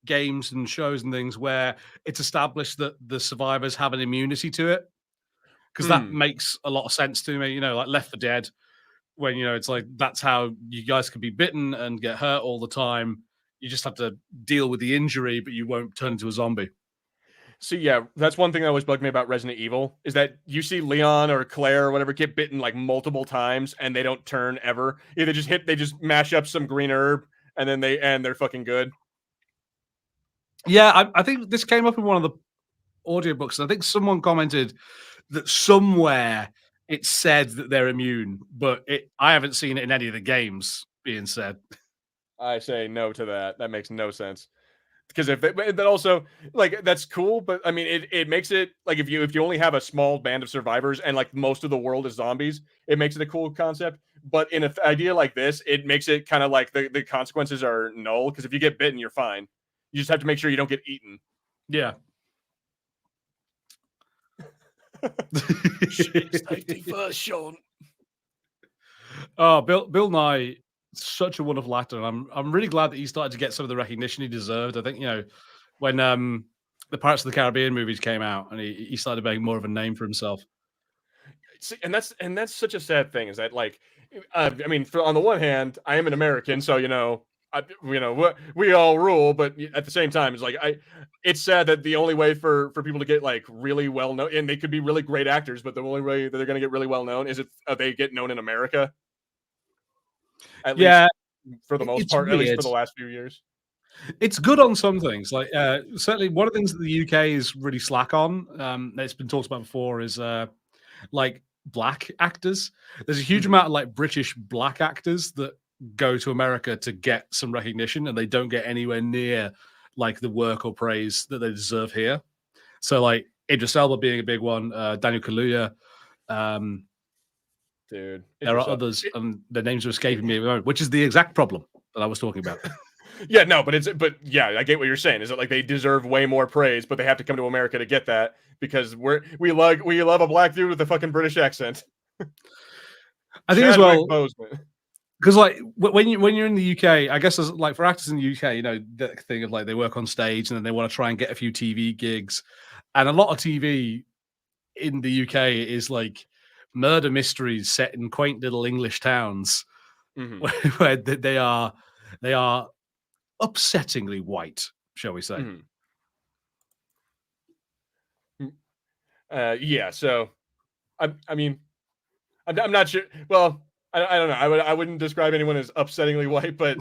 games and shows and things where it's established that the survivors have an immunity to it, because that makes a lot of sense to me. Like Left 4 Dead, when it's like that's how you guys can be bitten and get hurt all the time. You just have to deal with the injury, but you won't turn into a zombie. So yeah, that's one thing that always bugged me about Resident Evil is that you see Leon or Claire or whatever get bitten like multiple times and they don't turn ever. They just mash up some green herb and then they're fucking good. Yeah, I think this came up in one of the audiobooks. I think someone commented that somewhere it said that they're immune, but I haven't seen it in any of the games being said. I say no to that. That makes no sense. Because but also like that's cool, but I mean it makes it like if you only have a small band of survivors and like most of the world is zombies, it makes it a cool concept. But in an idea like this, it makes it kind of like the consequences are null, because if you get bitten, you're fine. You just have to make sure you don't get eaten. Yeah. Safety first, Shaun. Oh, Bill Nye, such a wonderful actor, and I'm really glad that he started to get some of the recognition he deserved. I think when the Pirates of the Caribbean movies came out, and he started making more of a name for himself. See, and that's such a sad thing, is that like I mean, on the one hand, I am an American, so we all rule, but at the same time, it's like it's sad that the only way for people to get like really well known, and they could be really great actors, but the only way that they're going to get really well known is if they get known in America. At least for the most part, weird. At least for the last few years. It's good on some things. Like certainly one of the things that the UK is really slack on, that's been talked about before, is like black actors. There's a huge amount of like British black actors that go to America to get some recognition, and they don't get anywhere near like the work or praise that they deserve here. So like Idris Elba being a big one, Daniel Kaluuya. Dude, there are others, and their names are escaping me at the moment, which is the exact problem that I was talking about. Yeah, no, but yeah, I get what you're saying. Is that like they deserve way more praise, but they have to come to America to get that because we love a black dude with a fucking British accent. I think as well, because like when you're in the UK, I guess as like for actors in the UK, the thing of like they work on stage and then they want to try and get a few TV gigs, and a lot of TV in the UK is like murder mysteries set in quaint little English towns, where they are upsettingly white, shall we say? Yeah. So, I mean, I'm not sure. Well, I don't know. I wouldn't describe anyone as upsettingly white, but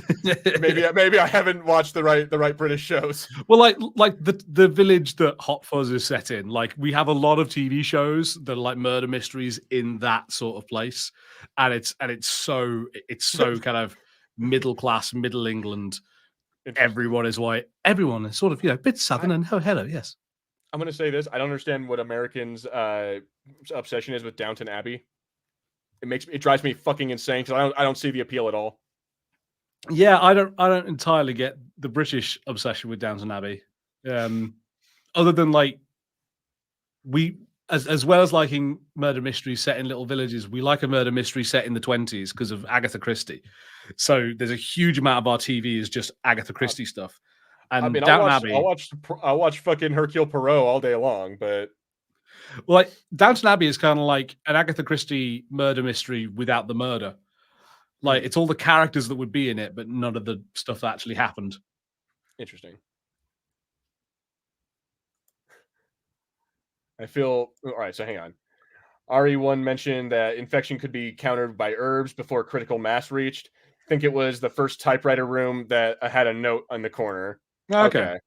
maybe I haven't watched the right British shows. Well, like the village that Hot Fuzz is set in, like we have a lot of TV shows that are like murder mysteries in that sort of place, and it's so kind of middle class, middle England. Everyone is white. Everyone is sort of a bit southern. And hello, yes. I'm going to say this. I don't understand what Americans' obsession is with Downton Abbey. it drives me fucking insane because I don't see the appeal at all. Yeah, I don't entirely get the British obsession with Downton Abbey. Other than like we as well as liking murder mysteries set in little villages, we like a murder mystery set in the 20s because of Agatha Christie. So there's a huge amount of our TV is just Agatha Christie stuff. And I mean, Downton Abbey, I'll watch fucking Hercule Poirot all day long, but like Downton Abbey is kind of like an Agatha Christie murder mystery without the murder. Like it's all the characters that would be in it, but none of the stuff that actually happened. Interesting. I feel all right. So hang on. RE1 mentioned that infection could be countered by herbs before critical mass reached. I think it was the first typewriter room that had a note on the corner. Okay.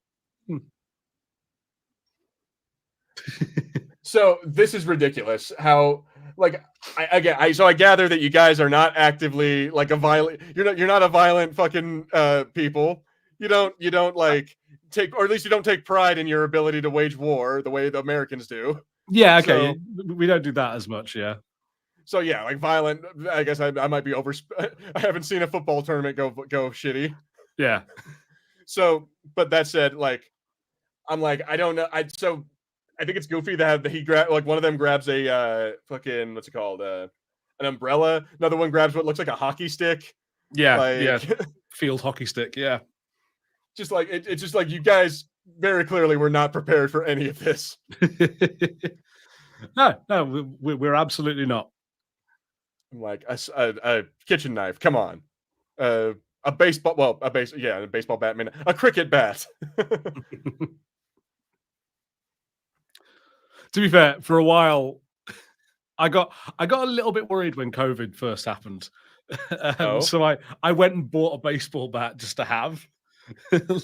So this is ridiculous. How like I gather that you guys are not actively like a violent. You're not a violent fucking people. You don't like take, or at least you don't take pride in your ability to wage war the way the Americans do. Yeah, okay. So, we don't do that as much, yeah. So yeah, like violent. I guess I might be over. I haven't seen a football tournament go shitty. Yeah. So, but that said, like, I'm like, I don't know. I think it's goofy that he grab like one of them grabs a fucking what's it called an umbrella. Another one grabs what looks like a hockey stick. Yeah, like, yeah. Field hockey stick. Yeah. Just like it's just like you guys very clearly were not prepared for any of this. No, we're absolutely not. I'm like a kitchen knife. Come on, a baseball. Well, a baseball bat. I mean, a cricket bat. To be fair, for a while, I got a little bit worried when COVID first happened. So I went and bought a baseball bat just to have,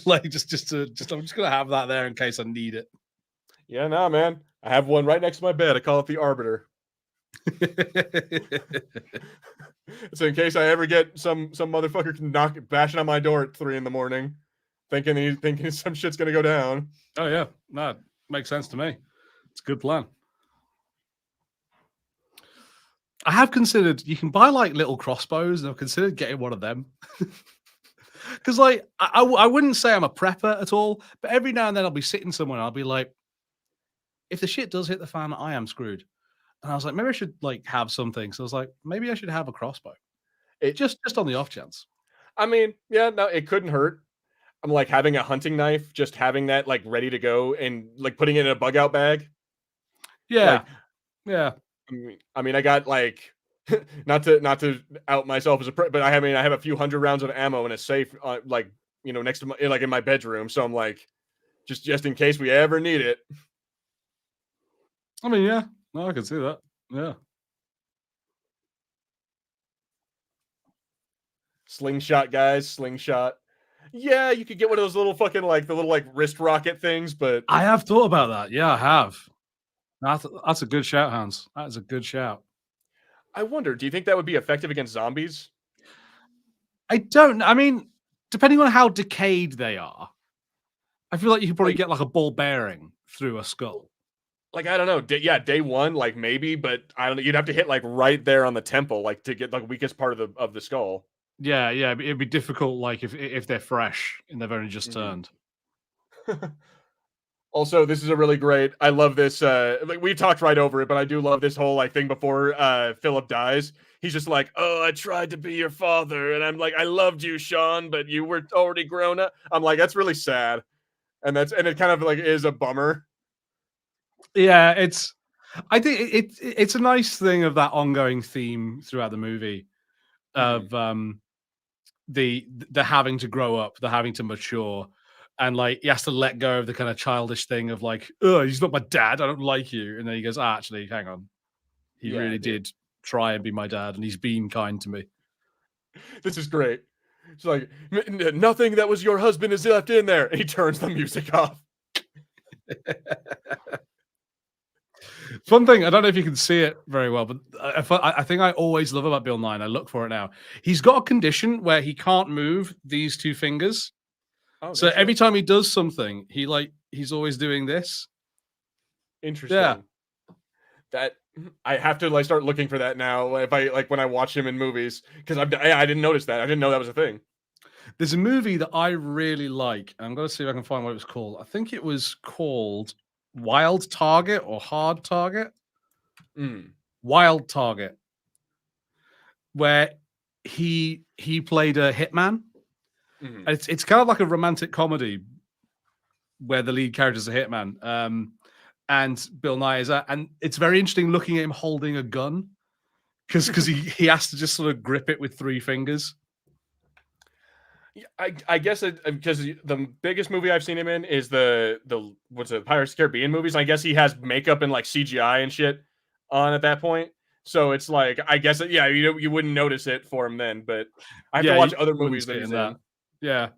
like just I'm just gonna have that there in case I need it. Yeah, no, man. I have one right next to my bed. I call it the Arbiter. So in case I ever get some motherfucker bashing on my door at 3 a.m, thinking some shit's gonna go down. Oh yeah, no, makes sense to me. It's a good plan. I have considered you can buy like little crossbows, and I've considered getting one of them. Because like I wouldn't say I'm a prepper at all, but every now and then I'll be sitting somewhere and I'll be like, if the shit does hit the fan, I am screwed. And I was like, maybe I should like have something. So I was like, maybe I should have a crossbow. Just on the off chance. I mean, yeah, no, it couldn't hurt. I'm like having a hunting knife, just having that like ready to go and like putting it in a bug out bag. Yeah. Like, yeah. I mean, I got like not to out myself as a but I have a few hundred rounds of ammo in a safe, like next to my like in my bedroom. So I'm like, just in case we ever need it. I mean, yeah, no, I can see that. Yeah. Slingshot, guys, slingshot. Yeah, you could get one of those little fucking like the little like wrist rocket things, but I have thought about that. Yeah, I have. That's a good shout, Hans. That is a good shout. I wonder, do you think that would be effective against zombies? I don't. I mean, depending on how decayed they are, I feel like you could probably get like a ball bearing through a skull. Like, I don't know. Day one, like maybe, but I don't know. You'd have to hit like right there on the temple, like to get the weakest part of the skull. Yeah, it'd be difficult, like if they're fresh and they've only just turned. Also, this is a really great. I love this. Like we talked right over it, but I do love this whole like thing before Philip dies. He's just like, "Oh, I tried to be your father," and I'm like, "I loved you, Shaun, but you were already grown up." I'm like, that's really sad, and it kind of like is a bummer. Yeah, I think it's a nice thing of that ongoing theme throughout the movie of the having to grow up, the having to mature. And like he has to let go of the kind of childish thing of like, oh, he's not my dad. I don't like you. And then he goes, actually, hang on. He really did try and be my dad, and he's been kind to me. This is great. It's like nothing that was your husband is left in there. And he turns the music off. One thing, I don't know if you can see it very well, but I think I always love about Bill Nye. I look for it now. He's got a condition where he can't move these two fingers. Oh, so every time he does something, he's always doing this. Interesting. Yeah. That I have to like start looking for that now. If I like when I watch him in movies, because I didn't notice that. I didn't know that was a thing. There's a movie that I really like. I'm going to see if I can find what it was called. I think it was called Wild Target or Hard Target. Wild Target, where he played a hitman. It's kind of like a romantic comedy where the lead character is a hitman. And Bill Nye is that, and it's very interesting looking at him holding a gun because he has to just sort of grip it with 3 fingers. I guess because the biggest movie I've seen him in is the what's it, Pirates of the Caribbean movies. I guess he has makeup and like CGI and shit on at that point. So it's like I guess you wouldn't notice it for him then, but I have to watch other movies that he's in. Yeah,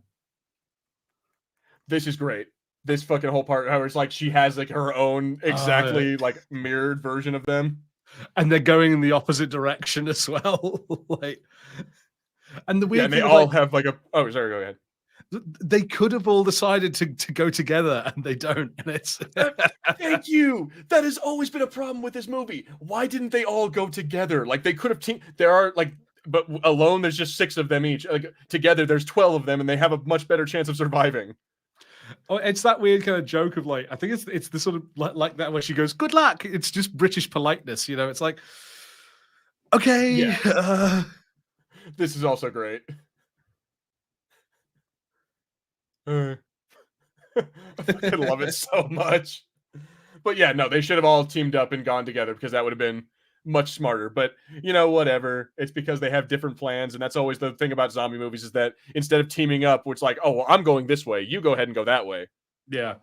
this is great. This fucking whole part, how it's like she has like her own exactly like mirrored version of them, and they're going in the opposite direction as well. Like, and the weird and they thing all have like a. Oh, sorry, go ahead. They could have all decided to go together, and they don't. And it's thank you. That has always been a problem with this movie. Why didn't they all go together? Like they could have teamed. There are like, but alone there's just 6 of them each. Like together there's 12 of them, and they have a much better chance of surviving. Oh, it's that weird kind of joke of like, I think it's the sort of like that where she goes, "Good luck." It's just British politeness, you know. It's like, okay, yeah. This is also great. I fucking love it so much. But yeah, no, they should have all teamed up and gone together because that would have been much smarter. But you know, whatever. It's because they have different plans, and that's always the thing about zombie movies is that instead of teaming up, which like, oh, well, I'm going this way, you go ahead and go that way. Yeah.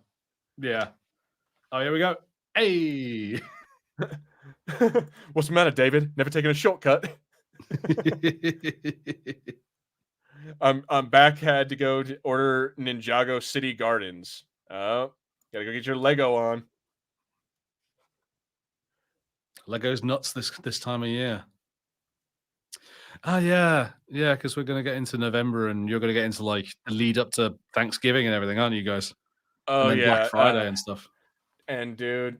Oh, here we go. Hey. What's the matter, David? Never taken a shortcut. I'm back. Had to go to order Ninjago City Gardens. Oh, gotta go get your Lego on. Lego's nuts this time of year. Oh yeah, because we're gonna get into November, and you're gonna get into like the lead up to Thanksgiving and everything, aren't you guys? Oh and then Black Friday and stuff. And dude,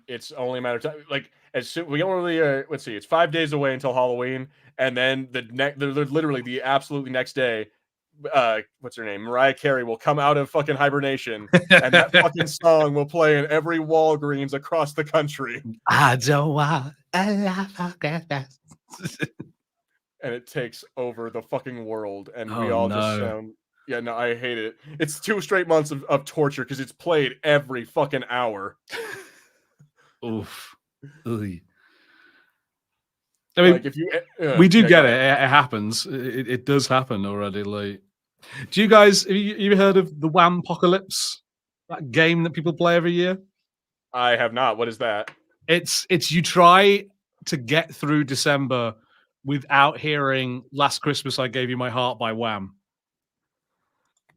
it's only a matter of time. Like as soon we only let's see, it's 5 days away until Halloween, and then literally the absolutely next day. What's her name? Mariah Carey will come out of fucking hibernation, and that fucking song will play in every Walgreens across the country. I don't want and it takes over the fucking world, and we all just sound. Yeah, no, I hate it. It's 2 straight months of torture because it's played every fucking hour. Oof. I mean, like if you, we do get it. It happens. It does happen already. Like, do you guys have you heard of the Wham Apocalypse? That game that people play every year. I have not. What is that? It's you try to get through December without hearing "Last Christmas I Gave You My Heart" by Wham.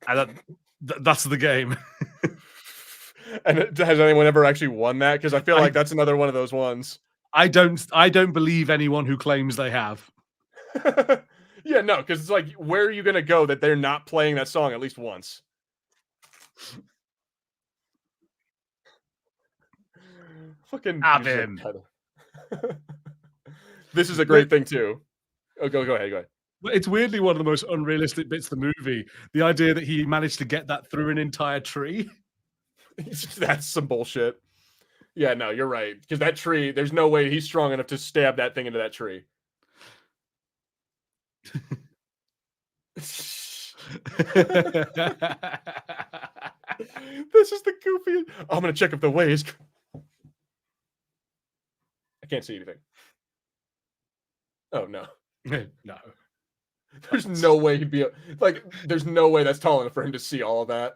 And that's the game. And has anyone ever actually won that? Because I feel like that's another one of those ones. I don't believe anyone who claims they have. Yeah, no, because it's like, where are you going to go that they're not playing that song at least once? Fucking have him. This is a great thing too. Oh, go ahead. It's weirdly one of the most unrealistic bits of the movie. The idea that he managed to get that through an entire tree. That's some bullshit. Yeah, no, you're right. Because that tree, there's no way he's strong enough to stab that thing into that tree. This is the goofiest. I'm going to check if the way is. I can't see anything. Oh, no. No. There's no way he'd be like, there's no way that's tall enough for him to see all of that.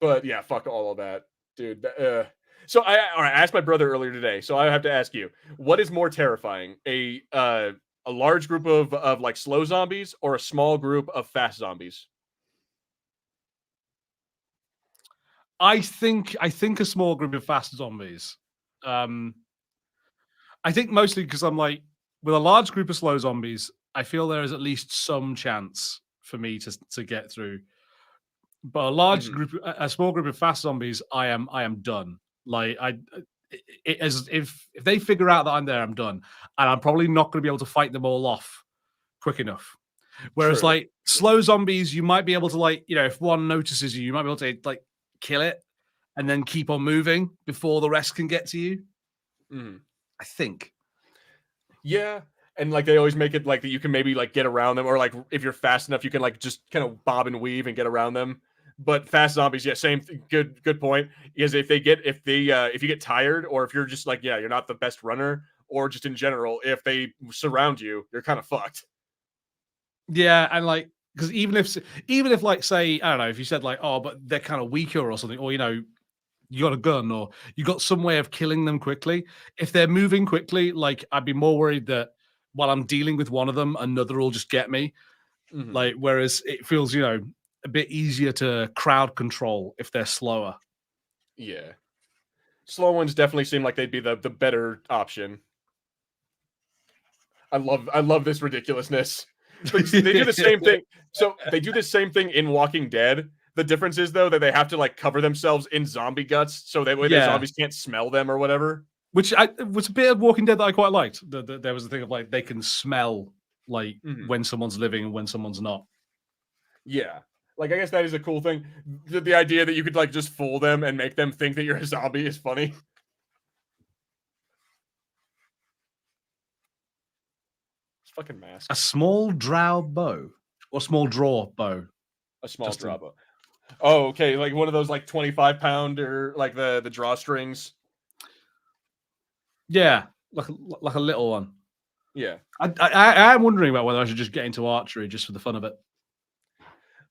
But yeah, fuck all of that, dude. So I asked my brother earlier today, so I have to ask you, what is more terrifying, a large group of like slow zombies or a small group of fast zombies? I think a small group of fast zombies. I think mostly because I'm like, with a large group of slow zombies, I feel there is at least some chance for me to get through. But a large group, a small group of fast zombies, I am done. Like as if they figure out that I'm there, I'm done, and I'm probably not going to be able to fight them all off quick enough. Whereas True. like slow zombies, you might be able to like, you know, if one notices you, you might be able to like kill it and then keep on moving before the rest can get to you. I think. Yeah. And like they always make it like that you can maybe like get around them, or like if you're fast enough, you can like just kind of bob and weave and get around them. But fast zombies, yeah, same good point. Is if you get tired, or if you're just like, yeah, you're not the best runner, or just in general, if they surround you, you're kind of fucked. Yeah, and like because even if like say, I don't know, if you said like, oh, but they're kind of weaker or something, or you know, you got a gun or you got some way of killing them quickly. If they're moving quickly, like I'd be more worried that while I'm dealing with one of them, another will just get me. Like, whereas it feels, you know, a bit easier to crowd control if they're slower. Yeah. Slow ones definitely seem like they'd be the better option. I love this ridiculousness. They do the same thing. So they do the same thing in Walking Dead. The difference is though that they have to like cover themselves in zombie guts so that way the zombies can't smell them or whatever. Which was a bit of Walking Dead that I quite liked. There was a thing of like they can smell like when someone's living and when someone's not. Yeah. Like I guess that is a cool thing. The idea that you could like just fool them and make them think that you're a zombie is funny. It's fucking mask. A small drow bow or small draw bow. A small draw bow. Oh, okay. Like one of those like 25-pound or like the drawstrings. Yeah, like a little one. Yeah. I am wondering about whether I should just get into archery just for the fun of it.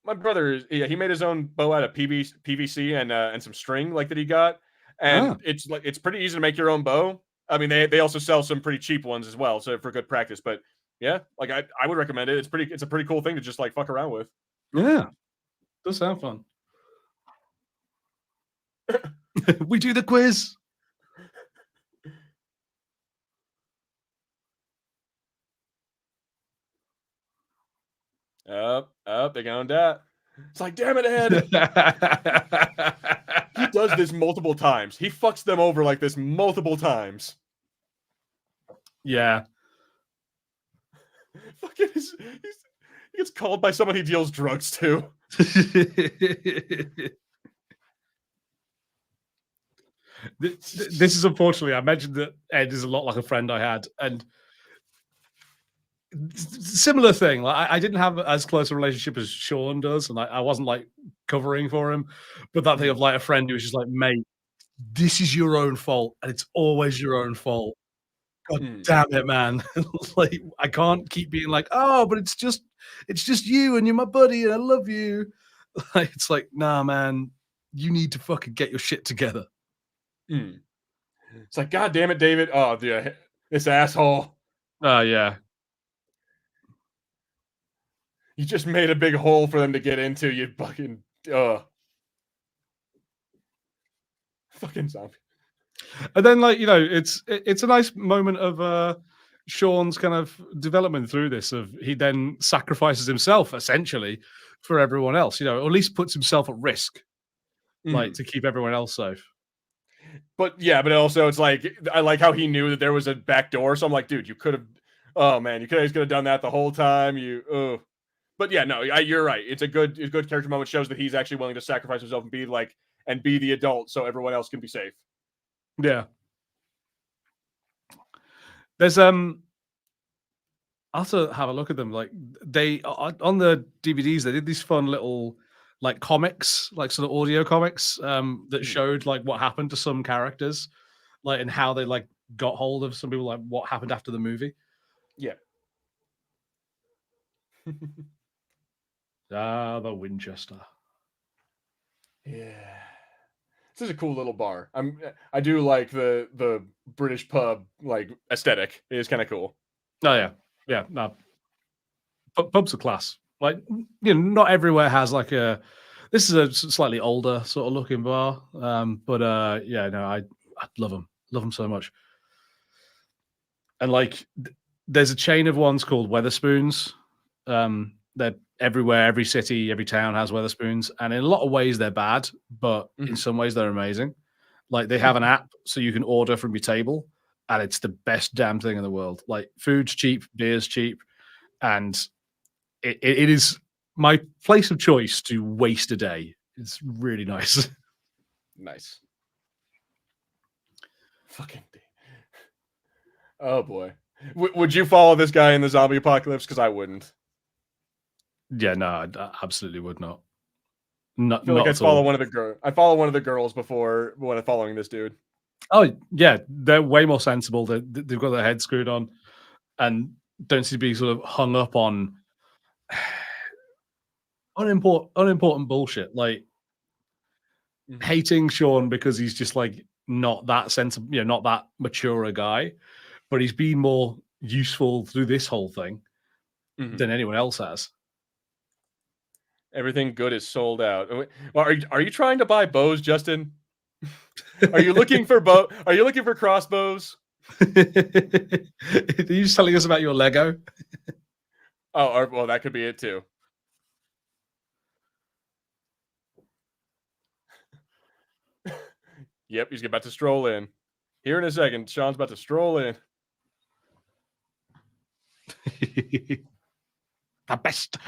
My brother, he made his own bow out of PVC and some string like that he got, and it's pretty easy to make your own bow. I mean, they also sell some pretty cheap ones as well, so for good practice. But yeah, like I would recommend it. It's a pretty cool thing to just like fuck around with. Yeah, does sound fun. We do the quiz. They're going that. It's like, damn it, Ed. He does this multiple times. He fucks them over like this multiple times. Yeah. Fucking he gets called by someone he deals drugs to. This is unfortunately, I mentioned that Ed is a lot like a friend I had, and similar thing. Like I didn't have as close a relationship as Shaun does, and I wasn't like covering for him. But that thing of like a friend who was just like, mate, this is your own fault, and it's always your own fault. God damn it, man! Like I can't keep being like, oh, but it's just you, and you're my buddy, and I love you. Like it's like, nah, man, you need to fucking get your shit together. It's like, God damn it, David! Oh, dude, this asshole. Oh yeah. You just made a big hole for them to get into. You fucking fucking zombie. And then, like, you know, it's a nice moment of Shaun's kind of development through this. Of he then sacrifices himself essentially for everyone else. You know, or at least puts himself at risk, like to keep everyone else safe. But yeah, but also it's like I like how he knew that there was a back door. So I'm like, dude, you could have. Oh man, you could have done that the whole time. But yeah, no, you're right. It's a good character moment. Shows that he's actually willing to sacrifice himself and be the adult, so everyone else can be safe. Yeah. There's I'll have to have a look at them. Like they on the DVDs, they did these fun little like comics, like sort of audio comics that showed like what happened to some characters, like and how they like got hold of some people, like what happened after the movie. Yeah. The Winchester. Yeah. This is a cool little bar. I do like the British pub like aesthetic. It is kind of cool. Oh yeah. Yeah. No. Pubs are class. Like, you know, not everywhere has like this is a slightly older sort of looking bar. But yeah, no, I love them. Love them so much. And like there's a chain of ones called Weatherspoons. They're everywhere, every city, every town has Weatherspoons, and in a lot of ways they're bad, but in some ways they're amazing. Like they have an app so you can order from your table, and it's the best damn thing in the world. Like food's cheap, beer's cheap, and it is my place of choice to waste a day. It's really nice. Nice. Fucking. Oh boy. Would you follow this guy in the zombie apocalypse? Because I wouldn't. Yeah, no, I absolutely would not. Not, I feel not like at all. I'd follow one of the girls before when following this dude. Oh yeah, they're way more sensible. They've got their head screwed on, and don't seem to be sort of hung up on unimportant bullshit. Like hating Shaun because he's just like not that sensible, not that mature a guy, but he's been more useful through this whole thing than anyone else has. Everything good is sold out. Well, are you trying to buy bows, Justin? Are you looking for Are you looking for crossbows? Are you just telling us about your Lego? Oh, well, that could be it too. Yep, he's about to stroll in. Here in a second, Shaun's about to stroll in. The best.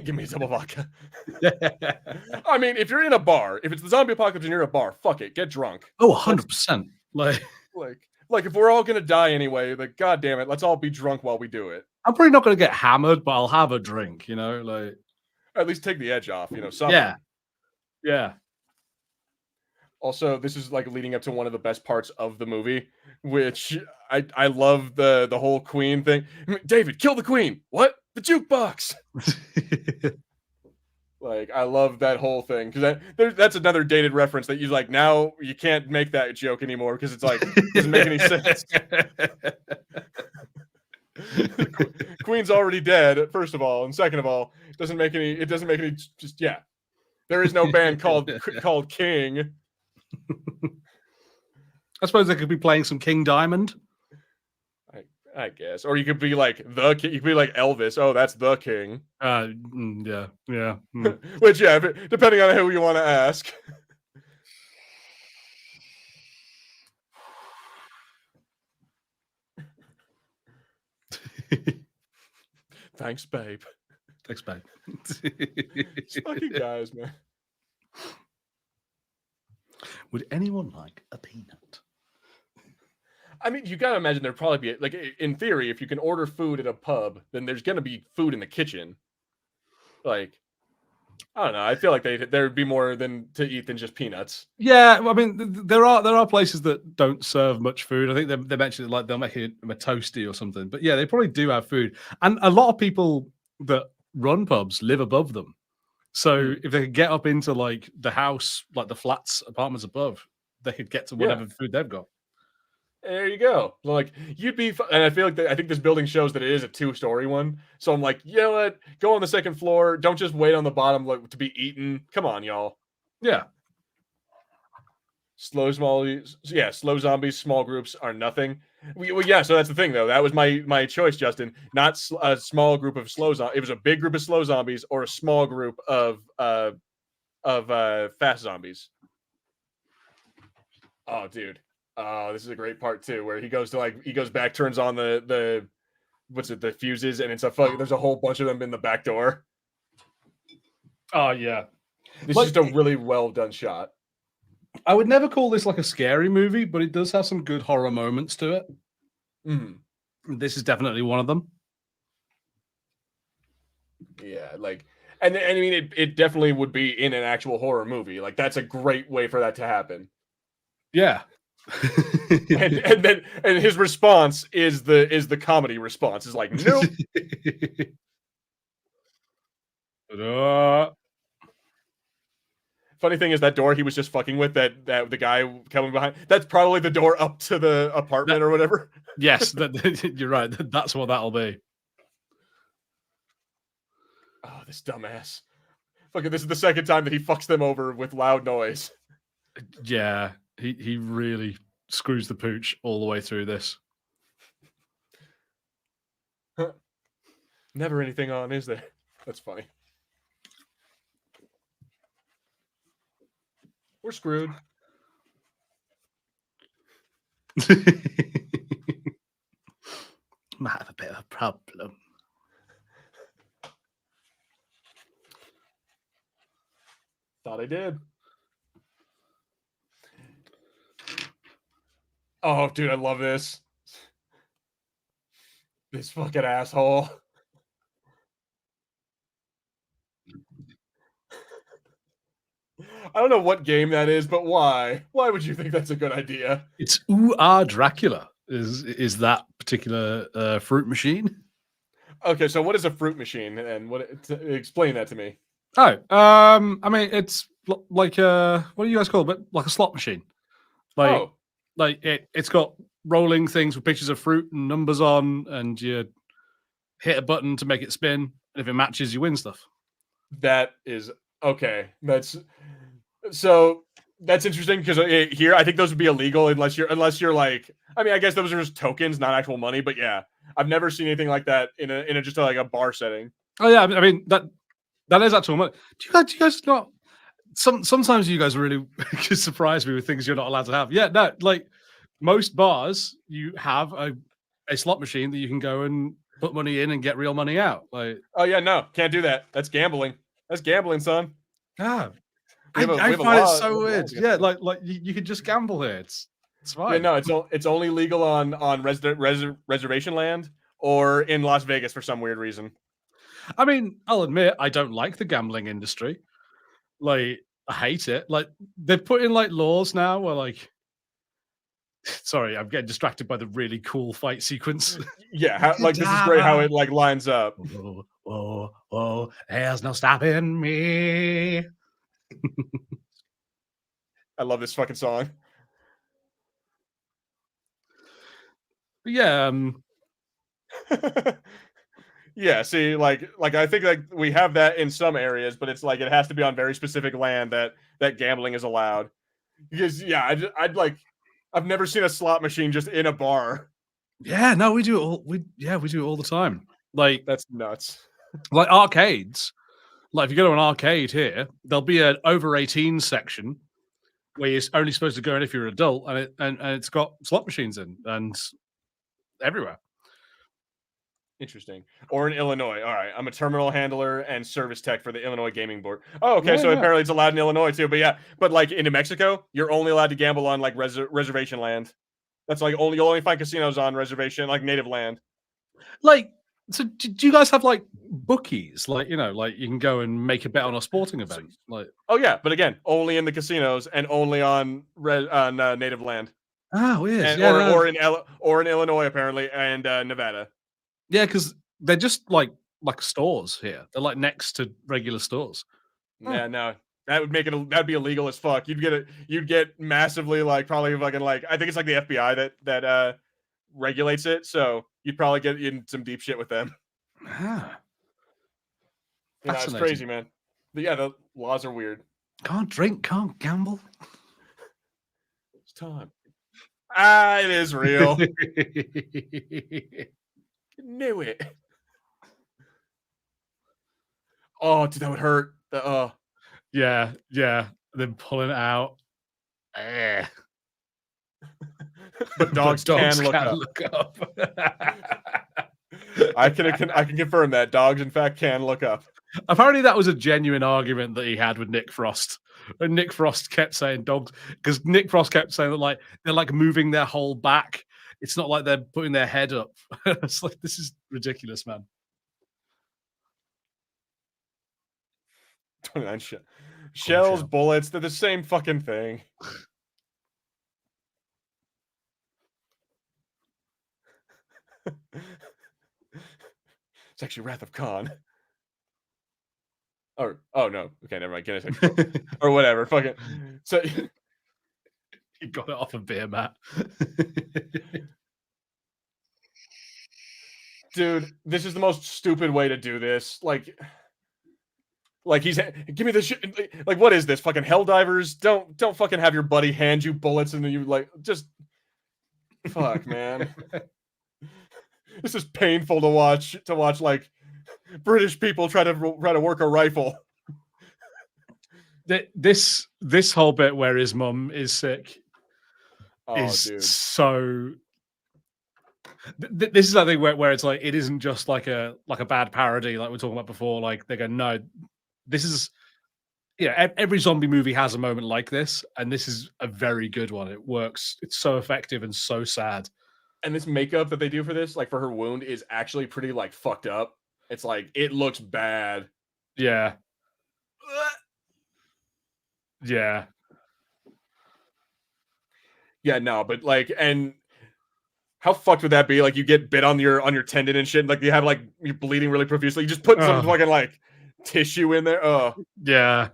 Give me a double vodka. I mean, if you're in a bar, if it's the zombie apocalypse and you're in a bar, fuck it, get drunk. Oh, 100%. Like if we're all gonna die anyway, like god damn it, let's all be drunk while we do it. I'm probably not gonna get hammered, but I'll have a drink, like at least take the edge off, something. Yeah. Also, this is like leading up to one of the best parts of the movie, which I love the whole Queen thing. David, kill the Queen. What? The jukebox. Like, I love that whole thing because that's another dated reference that you like. Now you can't make that joke anymore because it's like doesn't make any sense. Queen's already dead, first of all, and second of all, it doesn't make any. Just yeah, there is no band called King. I suppose they could be playing some King Diamond. I guess, or you could be like the king. You could be like Elvis. Oh, that's the king. Yeah. Which, yeah, depending on who you want to ask. Thanks, babe. Thanks, babe. These fucking guys, man. Would anyone like a peanut? I mean, you gotta imagine there'd probably be like, in theory, if you can order food at a pub, then there's gonna be food in the kitchen. Like, I don't know. I feel like there'd be more to eat than just peanuts. Yeah, I mean, there are places that don't serve much food. I think they mentioned it, like they'll make it a toasty or something. But yeah, they probably do have food, and a lot of people that run pubs live above them. So if they could get up into like the house, like the flats, apartments above, they could get to whatever food they've got. There you go. Like you'd be, and I feel like I think this building shows that it is a 2-story one. So I'm like, you know what? Go on the second floor. Don't just wait on the bottom to be eaten. Come on, y'all. Yeah. Slow zombies, small groups are nothing. Yeah. So that's the thing, though. That was my choice, Justin. Not a small group of slow zombies. It was a big group of slow zombies or a small group of fast zombies. Oh, dude. This is a great part too, where he goes back, turns on the fuses, and there's a whole bunch of them in the back door. Oh yeah, this is just a really well done shot. I would never call this like a scary movie, but it does have some good horror moments to it. This is definitely one of them. Yeah, like, and I mean, it definitely would be in an actual horror movie. Like, that's a great way for that to happen. Yeah. and his response is the comedy response. Is like, nope. Funny thing is that door he was just fucking with, that the guy coming behind, that's probably the door up to the apartment or whatever. Yes, you're right. That's what that'll be. Oh, this dumbass. Fucking, this is the second time that he fucks them over with loud noise. Yeah, he really screws the pooch all the way through this. Never anything on, is there? That's funny. We're screwed. Might have a bit of a problem. Thought I did. Oh, dude, I love this. This fucking asshole. I don't know what game that is, but why? Why would you think that's a good idea? It's Dracula. Is that particular fruit machine? Okay, so what is a fruit machine, and explain that to me? Oh, I mean, it's like what do you guys call it? But like a slot machine. Like it's got rolling things with pictures of fruit and numbers on, and you hit a button to make it spin, and if it matches, you win stuff. That is okay. That's interesting because here I think those would be illegal unless you're like, I mean, I guess those are just tokens, not actual money. But yeah, I've never seen anything like that in a just like a bar setting. Oh yeah, I mean that is actual money. Do you guys not? Sometimes you guys really surprise me with things you're not allowed to have. Yeah, no, like most bars, you have a slot machine that you can go and put money in and get real money out. Like, oh yeah, no, can't do that. That's gambling. That's gambling, son. Ah, I find it so weird. Yeah, like you could just gamble here. It's fine. Yeah, no, it's only legal on reservation land or in Las Vegas for some weird reason. I mean, I'll admit I don't like the gambling industry. Like, I hate it. Like, they've put in like laws now where like, sorry, I'm getting distracted by the really cool fight sequence. Yeah, this is great how it like lines up. Oh, there's no stopping me. I love this fucking song. Yeah. Yeah, see, like I think like we have that in some areas, but it's like it has to be on very specific land that gambling is allowed. Because yeah, I've never seen a slot machine just in a bar. Yeah, no, we do it all. We do it all the time. Like, that's nuts. Like arcades. Like if you go to an arcade here, there'll be an over 18 section where you're only supposed to go in if you're an adult, and it's got slot machines in and everywhere. Interesting. Or in Illinois. All right. I'm a terminal handler and service tech for the Illinois Gaming Board. Oh, okay. So apparently it's allowed in Illinois too. But yeah, but like in New Mexico, you're only allowed to gamble on like reservation land. That's like you'll only find casinos on reservation, like native land. Like, so do you guys have like bookies? Like, like you can go and make a bet on a sporting event. Like, oh yeah, but again, only in the casinos and only on native land. Ah, weird. And, yeah, or in Illinois apparently and Nevada. Yeah, because they're just like stores here. They're like next to regular stores. Yeah, no, that'd be illegal as fuck. You'd get massively like probably fucking like I think it's like the FBI that regulates it. So you'd probably get in some deep shit with them. Ah, it's crazy, man. But yeah, the laws are weird. Can't drink, can't gamble. It's time. It is real. Knew it. Oh, dude, that would hurt. Yeah. Then pulling it out. But dogs can look up. I can confirm that dogs, in fact, can look up. Apparently, that was a genuine argument that he had with Nick Frost. And Nick Frost kept saying dogs, because Nick Frost kept saying that like they're like moving their whole back. It's not like they're putting their head up. It's like, this is ridiculous, man. 29 shells, bullets, they're the same fucking thing. It's actually Wrath of Khan. Or oh no, okay, never mind. Or whatever. Fucking so he got it off a beer mat. Dude, this is the most stupid way to do this. Like he's give me this shit. Like, what is this? Fucking Helldivers? Don't fucking have your buddy hand you bullets and then you like just fuck, man. This is painful to watch like British people try to work a rifle. This whole bit where his mum is sick is dude. so. This is that thing where it's like it isn't just like a bad parody like we were talking about before. Like they go, no, this is every zombie movie has a moment like this, and this is a very good one. It works. It's so effective and so sad. And this makeup that they do for this, like for her wound, is actually pretty like fucked up. It's like it looks bad. Yeah. Yeah. Yeah, no, but like, and how fucked would that be? Like, you get bit on your tendon and shit. Like, you have like you're bleeding really profusely. You just put some fucking like tissue in there. Oh, yeah.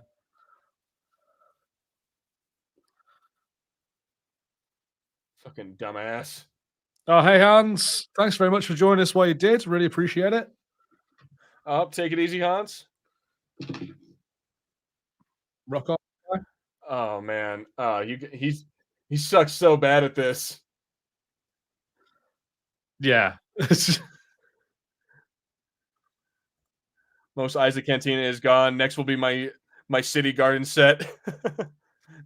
Fucking dumbass. Oh, hey Hans, thanks very much for joining us while you did. Really appreciate it. Take it easy, Hans. Rock on. Oh man, he sucks so bad at this. Yeah. Most Isaac Cantina is gone. Next will be my City Garden set.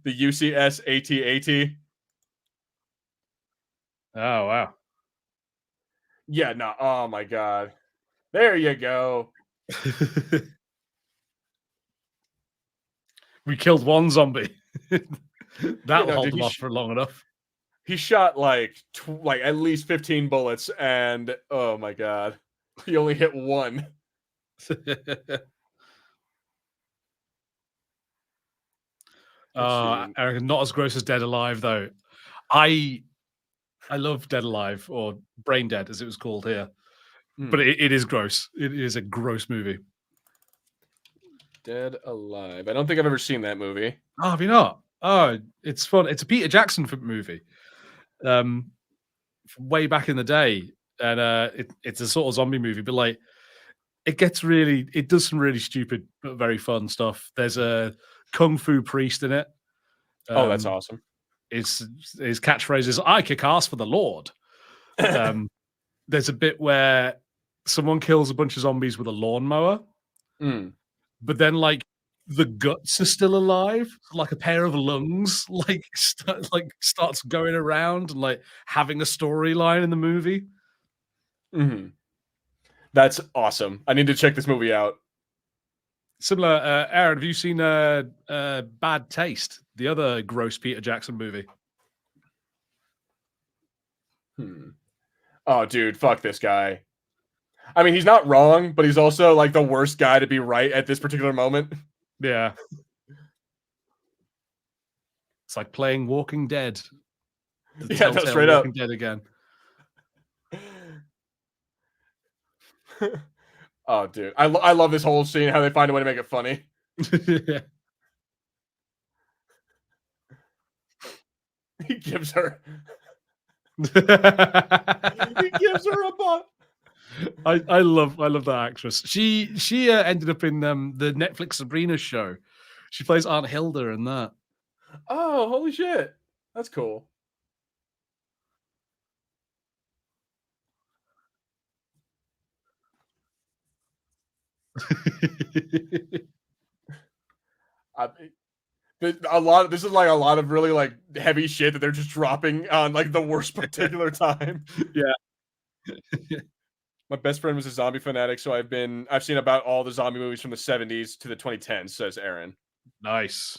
The UCS AT-AT. Oh wow. Yeah, no. Oh my god. There you go. We killed one zombie. That'll hold dude, them off for long enough. He shot like at least 15 bullets, and oh my god, he only hit one. Eric, not as gross as Dead Alive though. I love Dead Alive, or Brain Dead as it was called here, but it is gross. It is a gross movie. Dead Alive. I don't think I've ever seen that movie. Oh, have you not? Oh, it's fun. It's a Peter Jackson movie, from way back in the day, and it's a sort of zombie movie, but like it does some really stupid but very fun stuff. There's a kung fu priest in it. Oh, that's awesome. His catchphrase is "I kick ass for the Lord." There's a bit where someone kills a bunch of zombies with a lawnmower, but then like the guts are still alive, like a pair of lungs, like starts going around and like having a storyline in the movie. That's awesome. I need to check this movie out. Similar, Aaron, have you seen Bad Taste, the other gross Peter Jackson movie? Oh, dude, fuck this guy. I mean, he's not wrong, but he's also like the worst guy to be right at this particular moment. Yeah. It's like playing Walking Dead. Yeah, that's straight up. Walking Dead again. Oh, dude. I love this whole scene, how they find a way to make it funny. Yeah. He gives her... he gives her a butt. I love that actress. She ended up in the Netflix Sabrina show. She plays Aunt Hilda in that. Oh, holy shit. That's cool. This is like a lot of really like heavy shit that they're just dropping on like the worst particular time. Yeah. My best friend was a zombie fanatic, so I've seen about all the zombie movies from the 70s to the 2010s, says Aaron. Nice.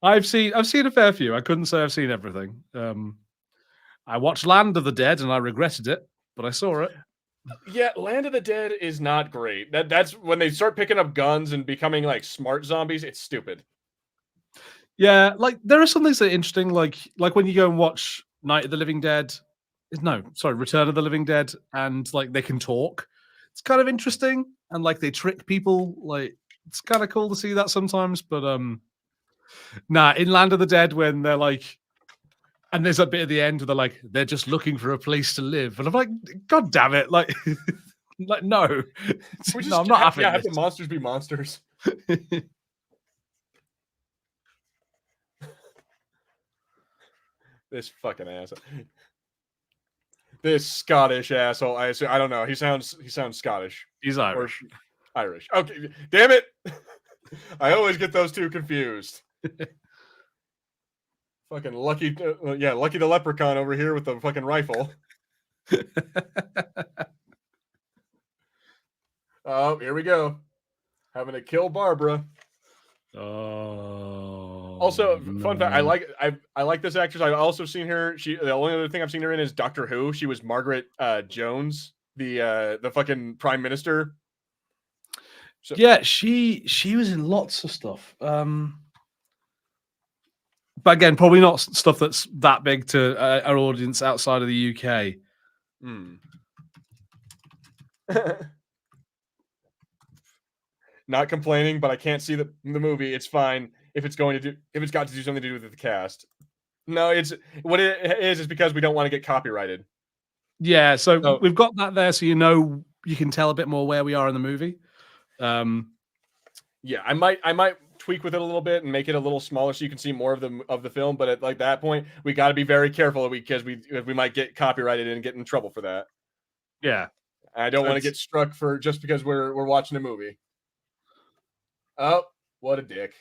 I've seen a fair few. I couldn't say I've seen everything. I watched Land of the Dead and I regretted it, but I saw it. Yeah, Land of the Dead is not great. That's when they start picking up guns and becoming like smart zombies. It's stupid. Yeah, like there are some things that are interesting, like when you go and watch Night of the Living Dead. No, sorry, Return of the Living Dead, and like they can talk. It's kind of interesting, and like they trick people. Like it's kind of cool to see that sometimes. But nah, in Land of the Dead, when they're like, and there's a bit at the end where they're like, they're just looking for a place to live, and I'm like, God damn it, like, like no, no, I'm not having have the monsters be monsters. This fucking asshole. This Scottish asshole. I don't know. He sounds Scottish. He's Irish. Irish. Okay, damn it. I always get those two confused. Fucking Lucky, Lucky the Leprechaun over here with the fucking rifle. Oh, here we go. Having to kill Barbara. Oh. Also, no. fun fact: I like this actress. I've also seen her. The only other thing I've seen her in is Doctor Who. She was Margaret Jones, the fucking Prime Minister. So, yeah, she was in lots of stuff. But again, probably not stuff that's that big to our audience outside of the UK. Not complaining, but I can't see the movie. It's fine if it's got to do something to do with the cast. No, it's what it is because we don't want to get copyrighted. Yeah, so we've got that there, so you can tell a bit more where we are in the movie. Yeah, I might tweak with it a little bit and make it a little smaller so you can see more of the film. But at like that point, we got to be very careful because we might get copyrighted and get in trouble for that. Yeah, I don't want to get struck for just because we're watching a movie. Oh, what a dick!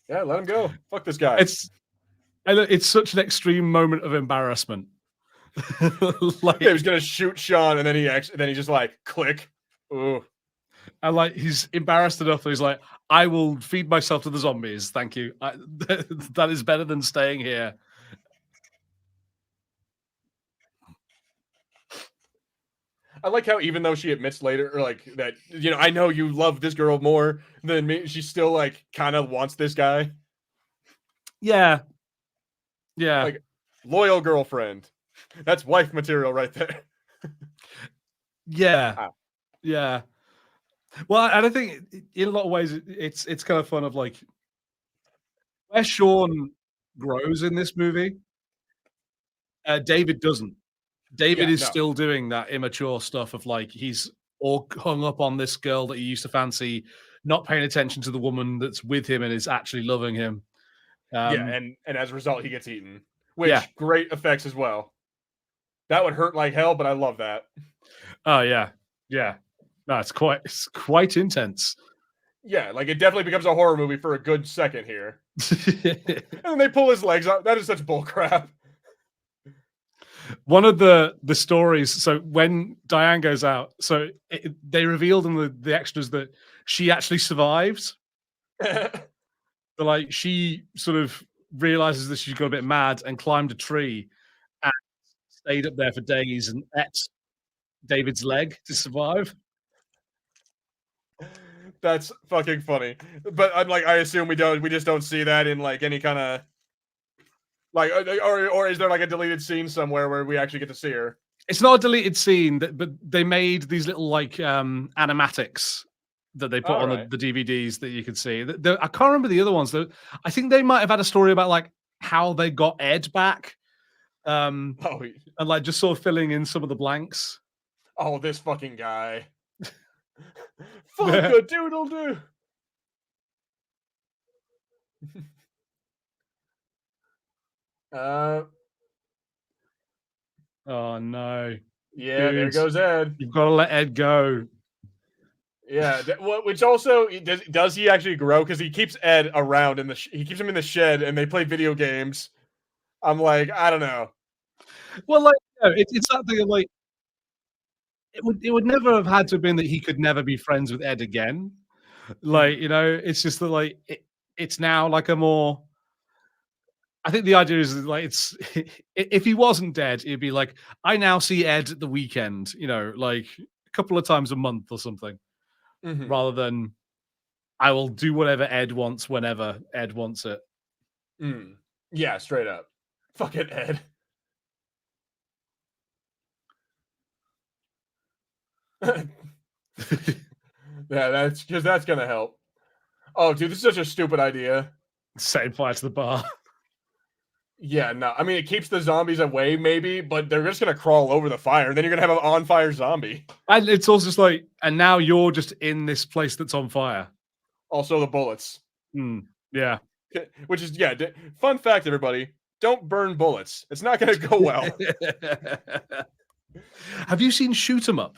Yeah, let him go. Fuck this guy. It's such an extreme moment of embarrassment. Like, he was gonna shoot Shaun, and then he just like click. Ooh. And like he's embarrassed enough that he's like, I will feed myself to the zombies. Thank you. That is better than staying here. I like how even though she admits later, or like that, I know you love this girl more than me, she still like kind of wants this guy. Yeah. Yeah. Like loyal girlfriend. That's wife material right there. Yeah. Yeah. Well, and I think in a lot of ways it's kind of fun of like where Shaun grows in this movie. David doesn't. David is still doing that immature stuff of like he's all hung up on this girl that he used to fancy, not paying attention to the woman that's with him and is actually loving him. And as a result, he gets eaten. Which great effects as well. That would hurt like hell, but I love that. Oh yeah, yeah. No, it's quite intense. Yeah, like it definitely becomes a horror movie for a good second here. And then they pull his legs out. That is such bull crap. One of the stories, so when Diane goes out, so they revealed in the extras that she actually survives. But like she sort of realizes that she's got a bit mad and climbed a tree and stayed up there for days and ate David's leg to survive. That's fucking funny. But I'm like, I assume we just don't see that in like any kind of like, or is there like a deleted scene somewhere where we actually get to see her? It's not a deleted scene, but they made these little like animatics that they put on the DVDs that you could see. I can't remember the other ones. I think they might have had a story about like how they got Ed back, and like just sort of filling in some of the blanks. Oh, this fucking guy! Fuck a doodle do. Oh no! Yeah, dude, there goes Ed. You've got to let Ed go. Yeah, which also does he actually grow? Because he keeps Ed around he keeps him in the shed, and they play video games. I'm like, I don't know. Well, like it's that thing of like it would never have had to have been that he could never be friends with Ed again. Like it's just that like it's now like a more. I think the idea is like it's if he wasn't dead, it'd be like I now see Ed at the weekend, like a couple of times a month or something, rather than I will do whatever Ed wants whenever Ed wants it. Yeah, straight up. Fuck it, Ed. Yeah, that's gonna help. Oh, dude, this is such a stupid idea. Setting fire to the bar. Yeah, no. I mean, it keeps the zombies away, maybe, but they're just gonna crawl over the fire. Then you're gonna have an on-fire zombie. And it's also just like, and now you're just in this place that's on fire. Also, the bullets. Yeah. Which is fun fact, everybody. don't burn bullets. It's not going to go well. Have you seen Shoot 'Em Up?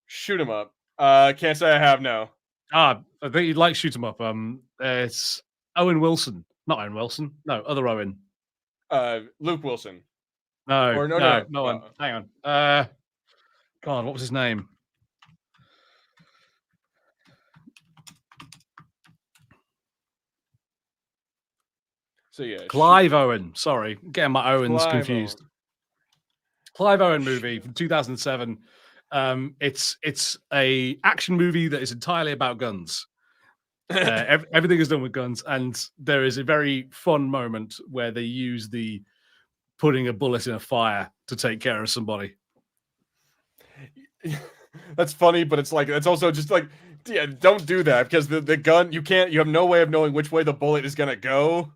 Shoot 'em up. Can't say I have, no. I think you'd like Shoot 'Em Up. It's Owen Wilson, not Owen Wilson. No, other Owen. Luke Wilson. No, Or no, one. Hang on. God, what was his name? So yeah, Clive Owen. Sorry, getting my Owens Clive confused. Owen. Clive Owen movie from 2007. It's a action movie that is entirely about guns. Everything is done with guns, and there is a very fun moment where they use the putting a bullet in a fire to take care of somebody. That's funny, but it's also just like, yeah, don't do that, because the gun, you have no way of knowing which way the bullet is gonna go.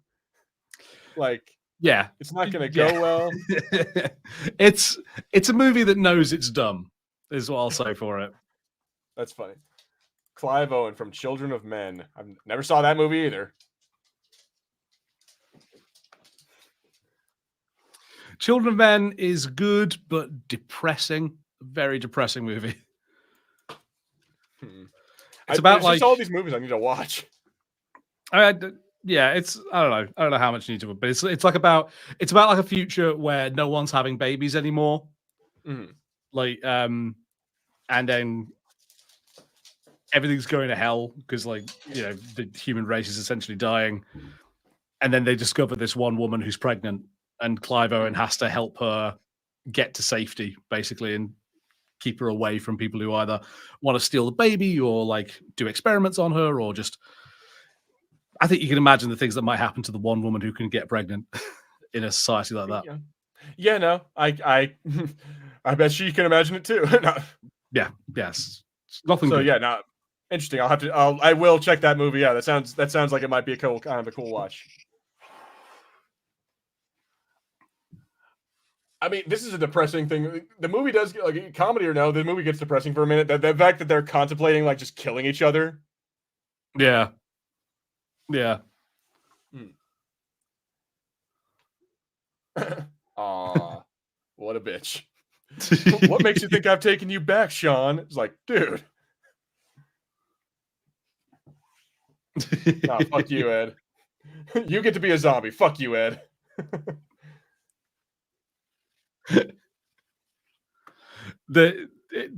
Like, yeah, it's not gonna go well. It's a movie that knows it's dumb, is what I'll say for it. That's funny. Clive Owen from Children of Men. I never saw that movie either. Children of Men is good but depressing. Very depressing movie. It's about just all these movies I need to watch. Yeah, it's I don't know how much you need to, but it's about like a future where no one's having babies anymore. Mm-hmm. Like and then everything's going to hell because, like, you know, the human race is essentially dying. And then they discover this one woman who's pregnant, and Clive Owen has to help her get to safety, basically, and keep her away from people who either want to steal the baby or like do experiments on her, or just, I think you can imagine the things that might happen to the one woman who can get pregnant in a society like that. Yeah, no, I I bet you can imagine it too. No. Yeah, yes. Nothing. So good. yeah, no, interesting. I will check that movie. Yeah, that sounds like it might be a kind of a cool watch. I mean, this is a depressing thing. The movie does get, like, comedy or no, the movie gets depressing for a minute. The fact that they're contemplating like just killing each other. Yeah. Yeah. Aw, what a bitch. What makes you think I've taken you back, Shaun? It's like, dude. Nah, fuck you, Ed. You get to be a zombie. Fuck you, Ed. They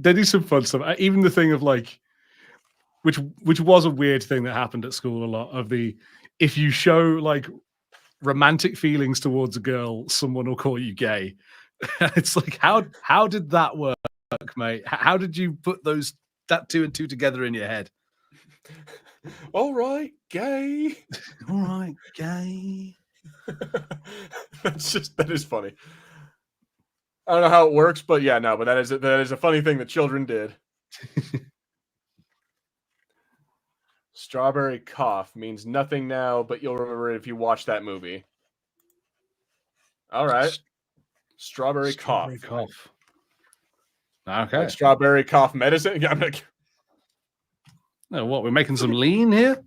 do some fun stuff. Even the thing of like, which was a weird thing that happened at school a lot, of the, if you show like romantic feelings towards a girl, someone will call you gay. It's like, how did that work, mate? How did you put that two and two together in your head? All right, gay. All right, gay. That is funny. I don't know how it works, but yeah, no, but that is a funny thing that children did. Strawberry cough means nothing now, but you'll remember it if you watch that movie. All right. Strawberry cough. Okay. Like strawberry cough medicine. Yeah, I'm like, no, what, we're making some lean here?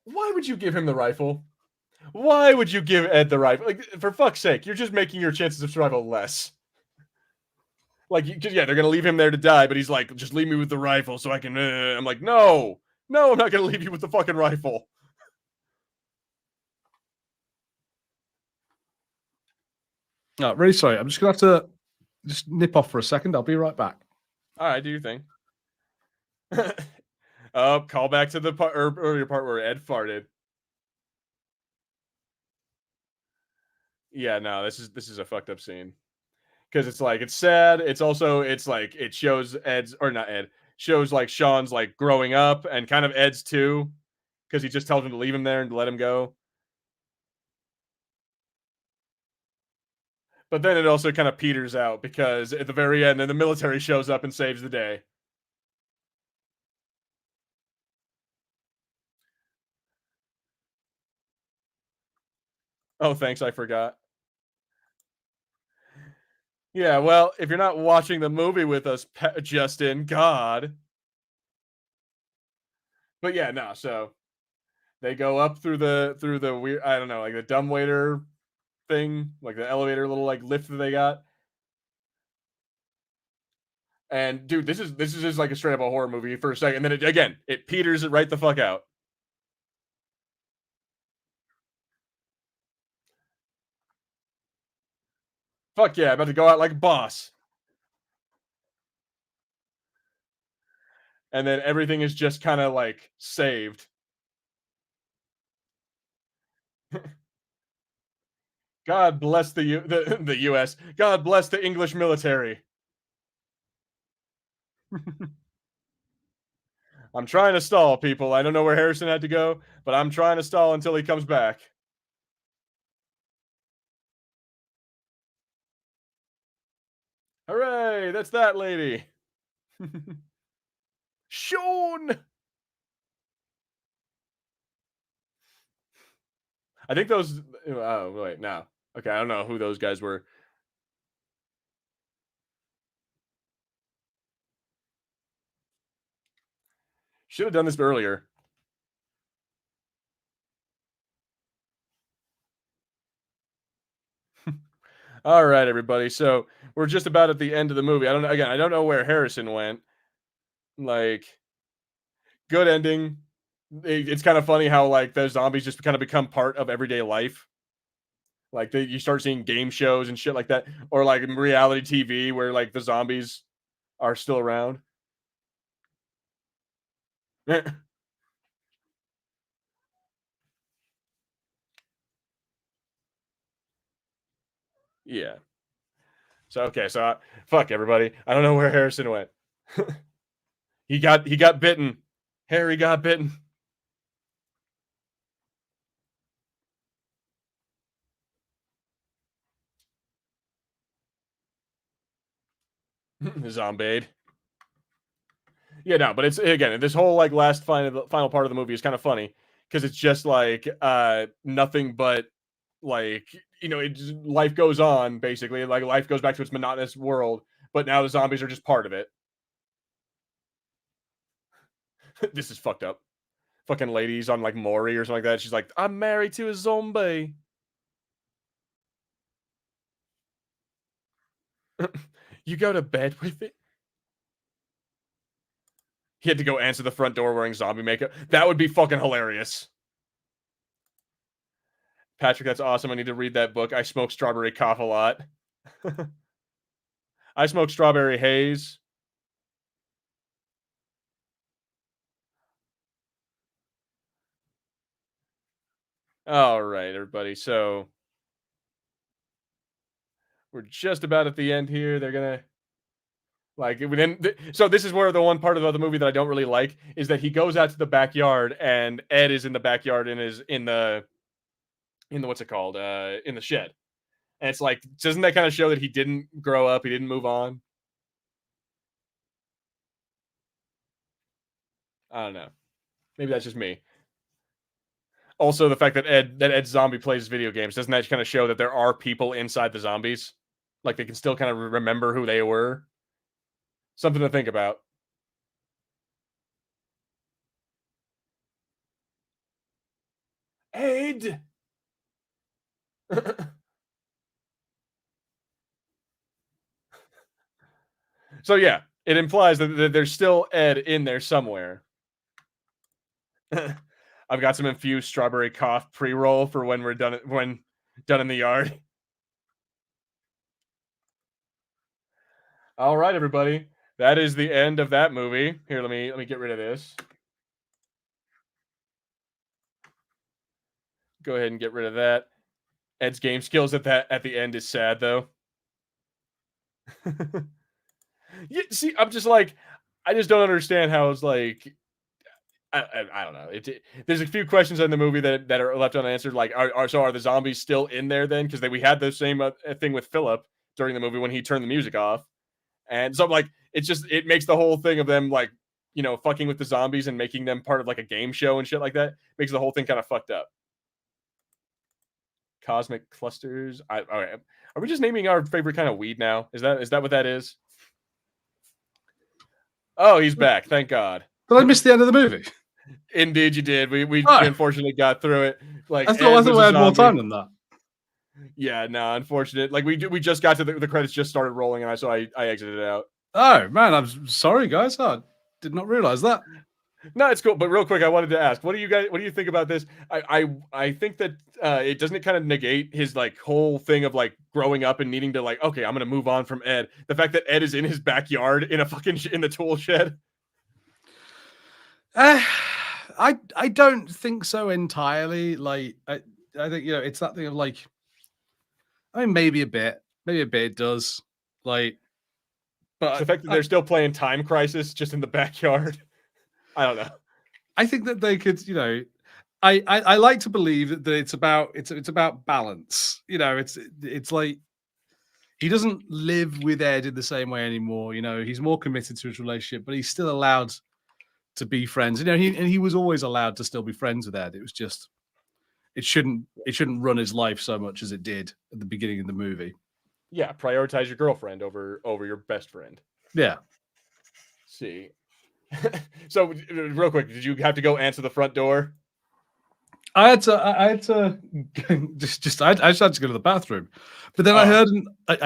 Why would you give him the rifle? Why would you give Ed the rifle? Like, for fuck's sake, you're just making your chances of survival less. Like, yeah, they're gonna leave him there to die, but he's like, just leave me with the rifle so I can. I'm like, no, I'm not gonna leave you with the fucking rifle. Oh, really sorry. I'm just gonna have to just nip off for a second. I'll be right back. All right, do your thing. Call back to the earlier part where Ed farted. Yeah, no, this is a fucked up scene. Because it's like, it's sad. It's also, it's like, it shows shows like Shaun's like growing up, and kind of Ed's too. Because he just tells him to leave him there and let him go. But then it also kind of peters out, because at the very end, then the military shows up and saves the day. Oh, thanks, I forgot. Yeah, well, if you're not watching the movie with us, Justin, God. But yeah, no, so They go up through the weird, I don't know, like the dumbwaiter thing, like the elevator little like lift that they got. And dude, this is just like a straight up a horror movie for a second. And then it peters it right the fuck out. Fuck yeah, about to go out like a boss. And then everything is just kind of like saved. God bless the U.S. God bless the English military. I'm trying to stall, people. I don't know where Harrison had to go, but I'm trying to stall until he comes back. Hooray! That's that lady. Shaun! I think those... Oh, wait, no. Okay, I don't know who those guys were. Should have done this earlier. All right, everybody. So we're just about at the end of the movie. I don't know where Harrison went. Like, good ending. It's kind of funny how like those zombies just kind of become part of everyday life. Like you start seeing game shows and shit like that, or like reality TV where like the zombies are still around. Yeah. So okay, so fuck everybody. I don't know where Harrison went. he got bitten. Harry got bitten. Zombied. Yeah, no, but it's again this whole like last final part of the movie is kind of funny because it's just like nothing but like life goes on basically, like life goes back to its monotonous world, but now the zombies are just part of it. This is fucked up. Fucking ladies on like Maury or something like that. She's like, I'm married to a zombie. You go to bed with it? He had to go answer the front door wearing zombie makeup. That would be fucking hilarious. Patrick, that's awesome. I need to read that book. I smoke strawberry cough a lot. I smoke strawberry haze. All right, everybody. So we're just about at the end here. They're gonna like so this is where the one part of the movie that I don't really like is that he goes out to the backyard and Ed is in the backyard and is in the what's it called? In the shed. And it's like, doesn't that kind of show that he didn't grow up? He didn't move on? I don't know. Maybe that's just me. Also, the fact that Ed Zombie plays video games, doesn't that kind of show that there are people inside the zombies? Like they can still kind of remember who they were? Something to think about. Ed! So yeah, it implies that there's still Ed in there somewhere. I've got some infused strawberry cough pre-roll for when we're done in the yard. All right, everybody. That is the end of that movie. Here, let me get rid of this. Go ahead and get rid of that. Ed's game skills at the end is sad though. Yeah, see, I'm just like, I just don't understand how it's like. I don't know. There's a few questions in the movie that are left unanswered. Like, are the zombies still in there then? Because we had the same thing with Philip during the movie when he turned the music off, and so I'm like, it makes the whole thing of them like fucking with the zombies and making them part of like a game show and shit like that makes the whole thing kind of fucked up. Cosmic clusters. All right. Are we just naming our favorite kind of weed now? Is that what that is? Oh, he's back. Thank God. Did I miss the end of the movie? Indeed, you did. We Oh. unfortunately got through it. Like I thought we had more time than that. Yeah, no, unfortunate. Like we just got to the credits just started rolling, and I exited out. Oh man, I'm sorry, guys. I did not realize that. No, it's cool. But real quick, I wanted to ask, what do you think about this? I think that it doesn't kind of negate his like whole thing of like growing up and needing to like, okay, I'm gonna move on from Ed. The fact that Ed is in his backyard in a fucking in the tool shed. I don't think so entirely. Like I think it's that thing of like, I mean maybe a bit it does like, but the fact that they're still playing Time Crisis just in the backyard. I don't know. I think that they could, I like to believe that it's about balance. It's like he doesn't live with Ed in the same way anymore. He's more committed to his relationship, but he's still allowed to be friends. He was always allowed to still be friends with Ed. It was just it shouldn't run his life so much as it did at the beginning of the movie. Yeah, prioritize your girlfriend over your best friend. Yeah. See. So real quick, did you have to go answer the front door? I had to just I just had to go to the bathroom, but then I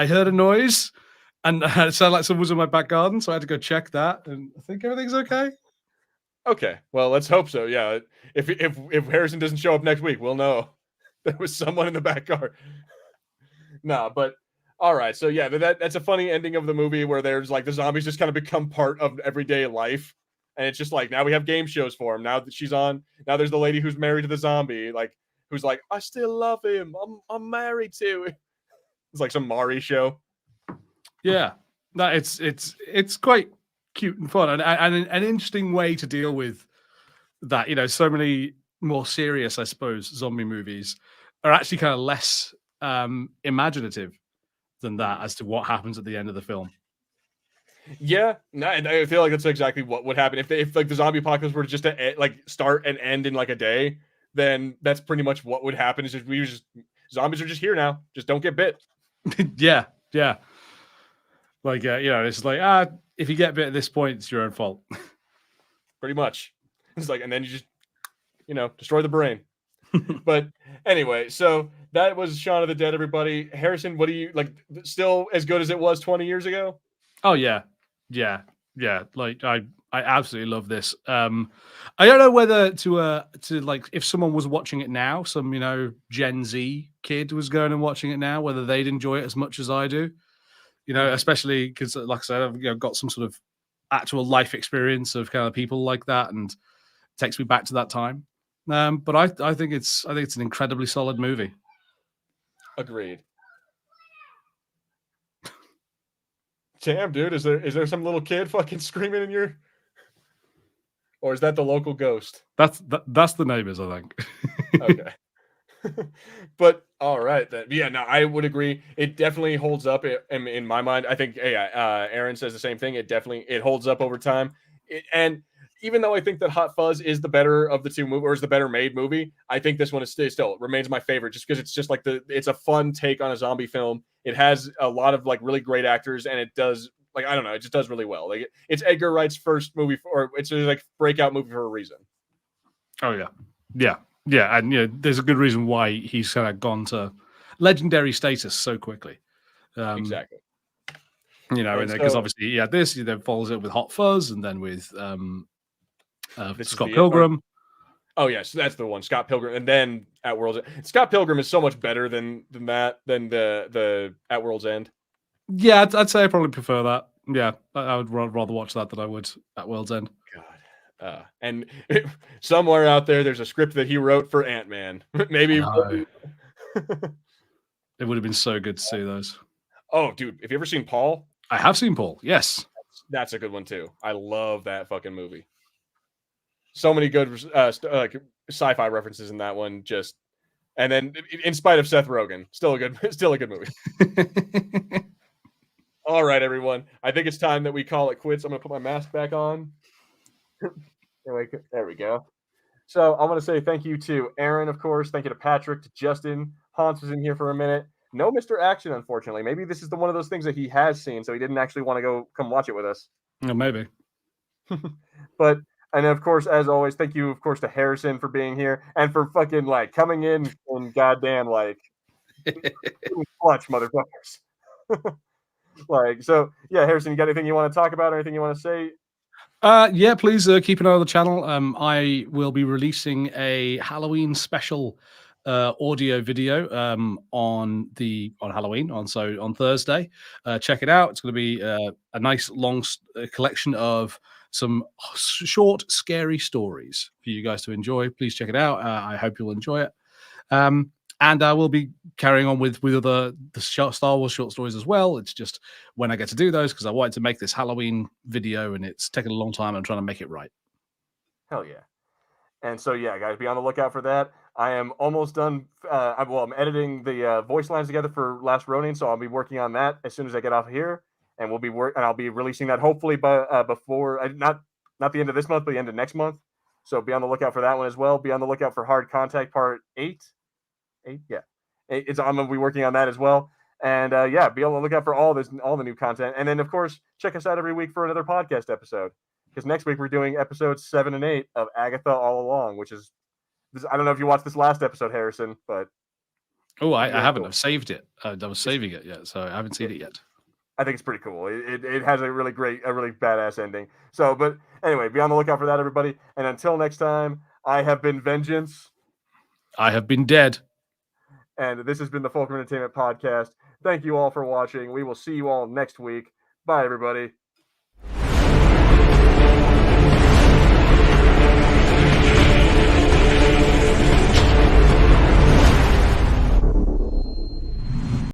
heard a noise, and it sounded like someone was in my back garden, so I had to go check that, and I think everything's okay. Okay, well, let's hope so. Yeah, if Harrison doesn't show up next week, we'll know there was someone in the back garden. No, but all right. So yeah, that's a funny ending of the movie where there's like the zombies just kind of become part of everyday life. And it's just like, now we have game shows for him. Now that she's on, now there's the lady who's married to the zombie, like who's like, I still love him. I'm married to him. It's like some Mari show. Yeah. No, it's quite cute and fun, and an interesting way to deal with that. So many more serious, I suppose, zombie movies are actually kind of less imaginative than that as to what happens at the end of the film. Yeah, no, and I feel like that's exactly what would happen if like the zombie apocalypse were just to like start and end in like a day. Then that's pretty much what would happen. Is just zombies are just here now. Just don't get bit. Yeah. Like it's like if you get bit at this point, it's your own fault. Pretty much. It's like, and then you just destroy the brain. But anyway, so that was Shaun of the Dead, everybody. Harrison, what do you like? Still as good as it was 20 years ago? Oh yeah. Like I absolutely love this. I don't know whether to like if someone was watching it now, some Gen Z kid was going and watching it now, whether they'd enjoy it as much as I do. Especially because, like I said, I've got some sort of actual life experience of kind of people like that, and it takes me back to that time. But I think it's an incredibly solid movie. Agreed. Damn, dude, is there some little kid fucking screaming in your, or is that the local ghost? That's the neighbors, I think. Okay. But all right then. Yeah, no, I would agree. It definitely holds up in my mind. I think Aaron says the same thing. It holds up over time. And even though I think that Hot Fuzz is the better of the two movies, or is the better made movie, I think this one is still remains my favorite, just because it's just like it's a fun take on a zombie film. It has a lot of like really great actors, and it does like, I don't know, it just does really well. Like it's Edgar Wright's first movie, or it's like breakout movie for a reason. Oh yeah, and there's a good reason why he's kind of gone to legendary status so quickly. Exactly. Because obviously, this follows it with Hot Fuzz, and then with Scott Pilgrim. Oh yes, that's the one, Scott Pilgrim, and then At World's End. Scott Pilgrim is so much better than the At World's End. Yeah, I'd say I probably prefer that. Yeah, I would rather watch that than I would At World's End. God, and somewhere out there's a script that he wrote for Ant-Man. Maybe it would have been so good to see those. Oh, dude, have you ever seen Paul? I have seen Paul. Yes, that's a good one too. I love that fucking movie. So many good like sci-fi references in that one. Just, and then in spite of Seth Rogen, still a good movie. All right, everyone. I think it's time that we call it quits. I'm gonna put my mask back on. Anyway, there we go. So I want to say thank you to Aaron, of course. Thank you to Patrick, to Justin. Hans was in here for a minute. No Mr. Action, unfortunately. Maybe this is one of those things that he has seen, so he didn't actually want to come watch it with us. maybe. But And of course, as always, thank you, of course, to Harrison for being here and for fucking like coming in and goddamn like clutch, motherfuckers. Like, so yeah, Harrison, you got anything you want to talk about or anything you want to say? Yeah, please keep an eye on the channel. I will be releasing a Halloween special audio video on Halloween on Thursday. Check it out. It's going to be a nice long collection of some short, scary stories for you guys to enjoy. Please check it out. I hope you'll enjoy it. And I will be carrying on with the Star Wars short stories as well. It's just when I get to do those, because I wanted to make this Halloween video and it's taken a long time. I'm trying to make it right. Hell yeah. And so, yeah, guys, be on the lookout for that. I am almost done. I'm editing the voice lines together for Last Ronin, so I'll be working on that as soon as I get off here. And I'll be releasing that hopefully before, not the end of this month, but the end of next month. So be on the lookout for that one as well. Be on the lookout for Hard Contact Part 8. Yeah. I'm gonna be working on that as well. And yeah, be on the lookout for all the new content. And then of course, check us out every week for another podcast episode. Because next week we're doing episodes 7 and 8 of Agatha All Along, which is I don't know if you watched this last episode, Harrison, but I haven't. Cool. I've saved it. I was saving it yet, so I haven't seen it yet. I think it's pretty cool. It has a really badass ending. So, but anyway, be on the lookout for that, everybody. And until next time, I have been Vengeance. I have been Dead. And this has been the Fulcrum Entertainment Podcast. Thank you all for watching. We will see you all next week. Bye, everybody.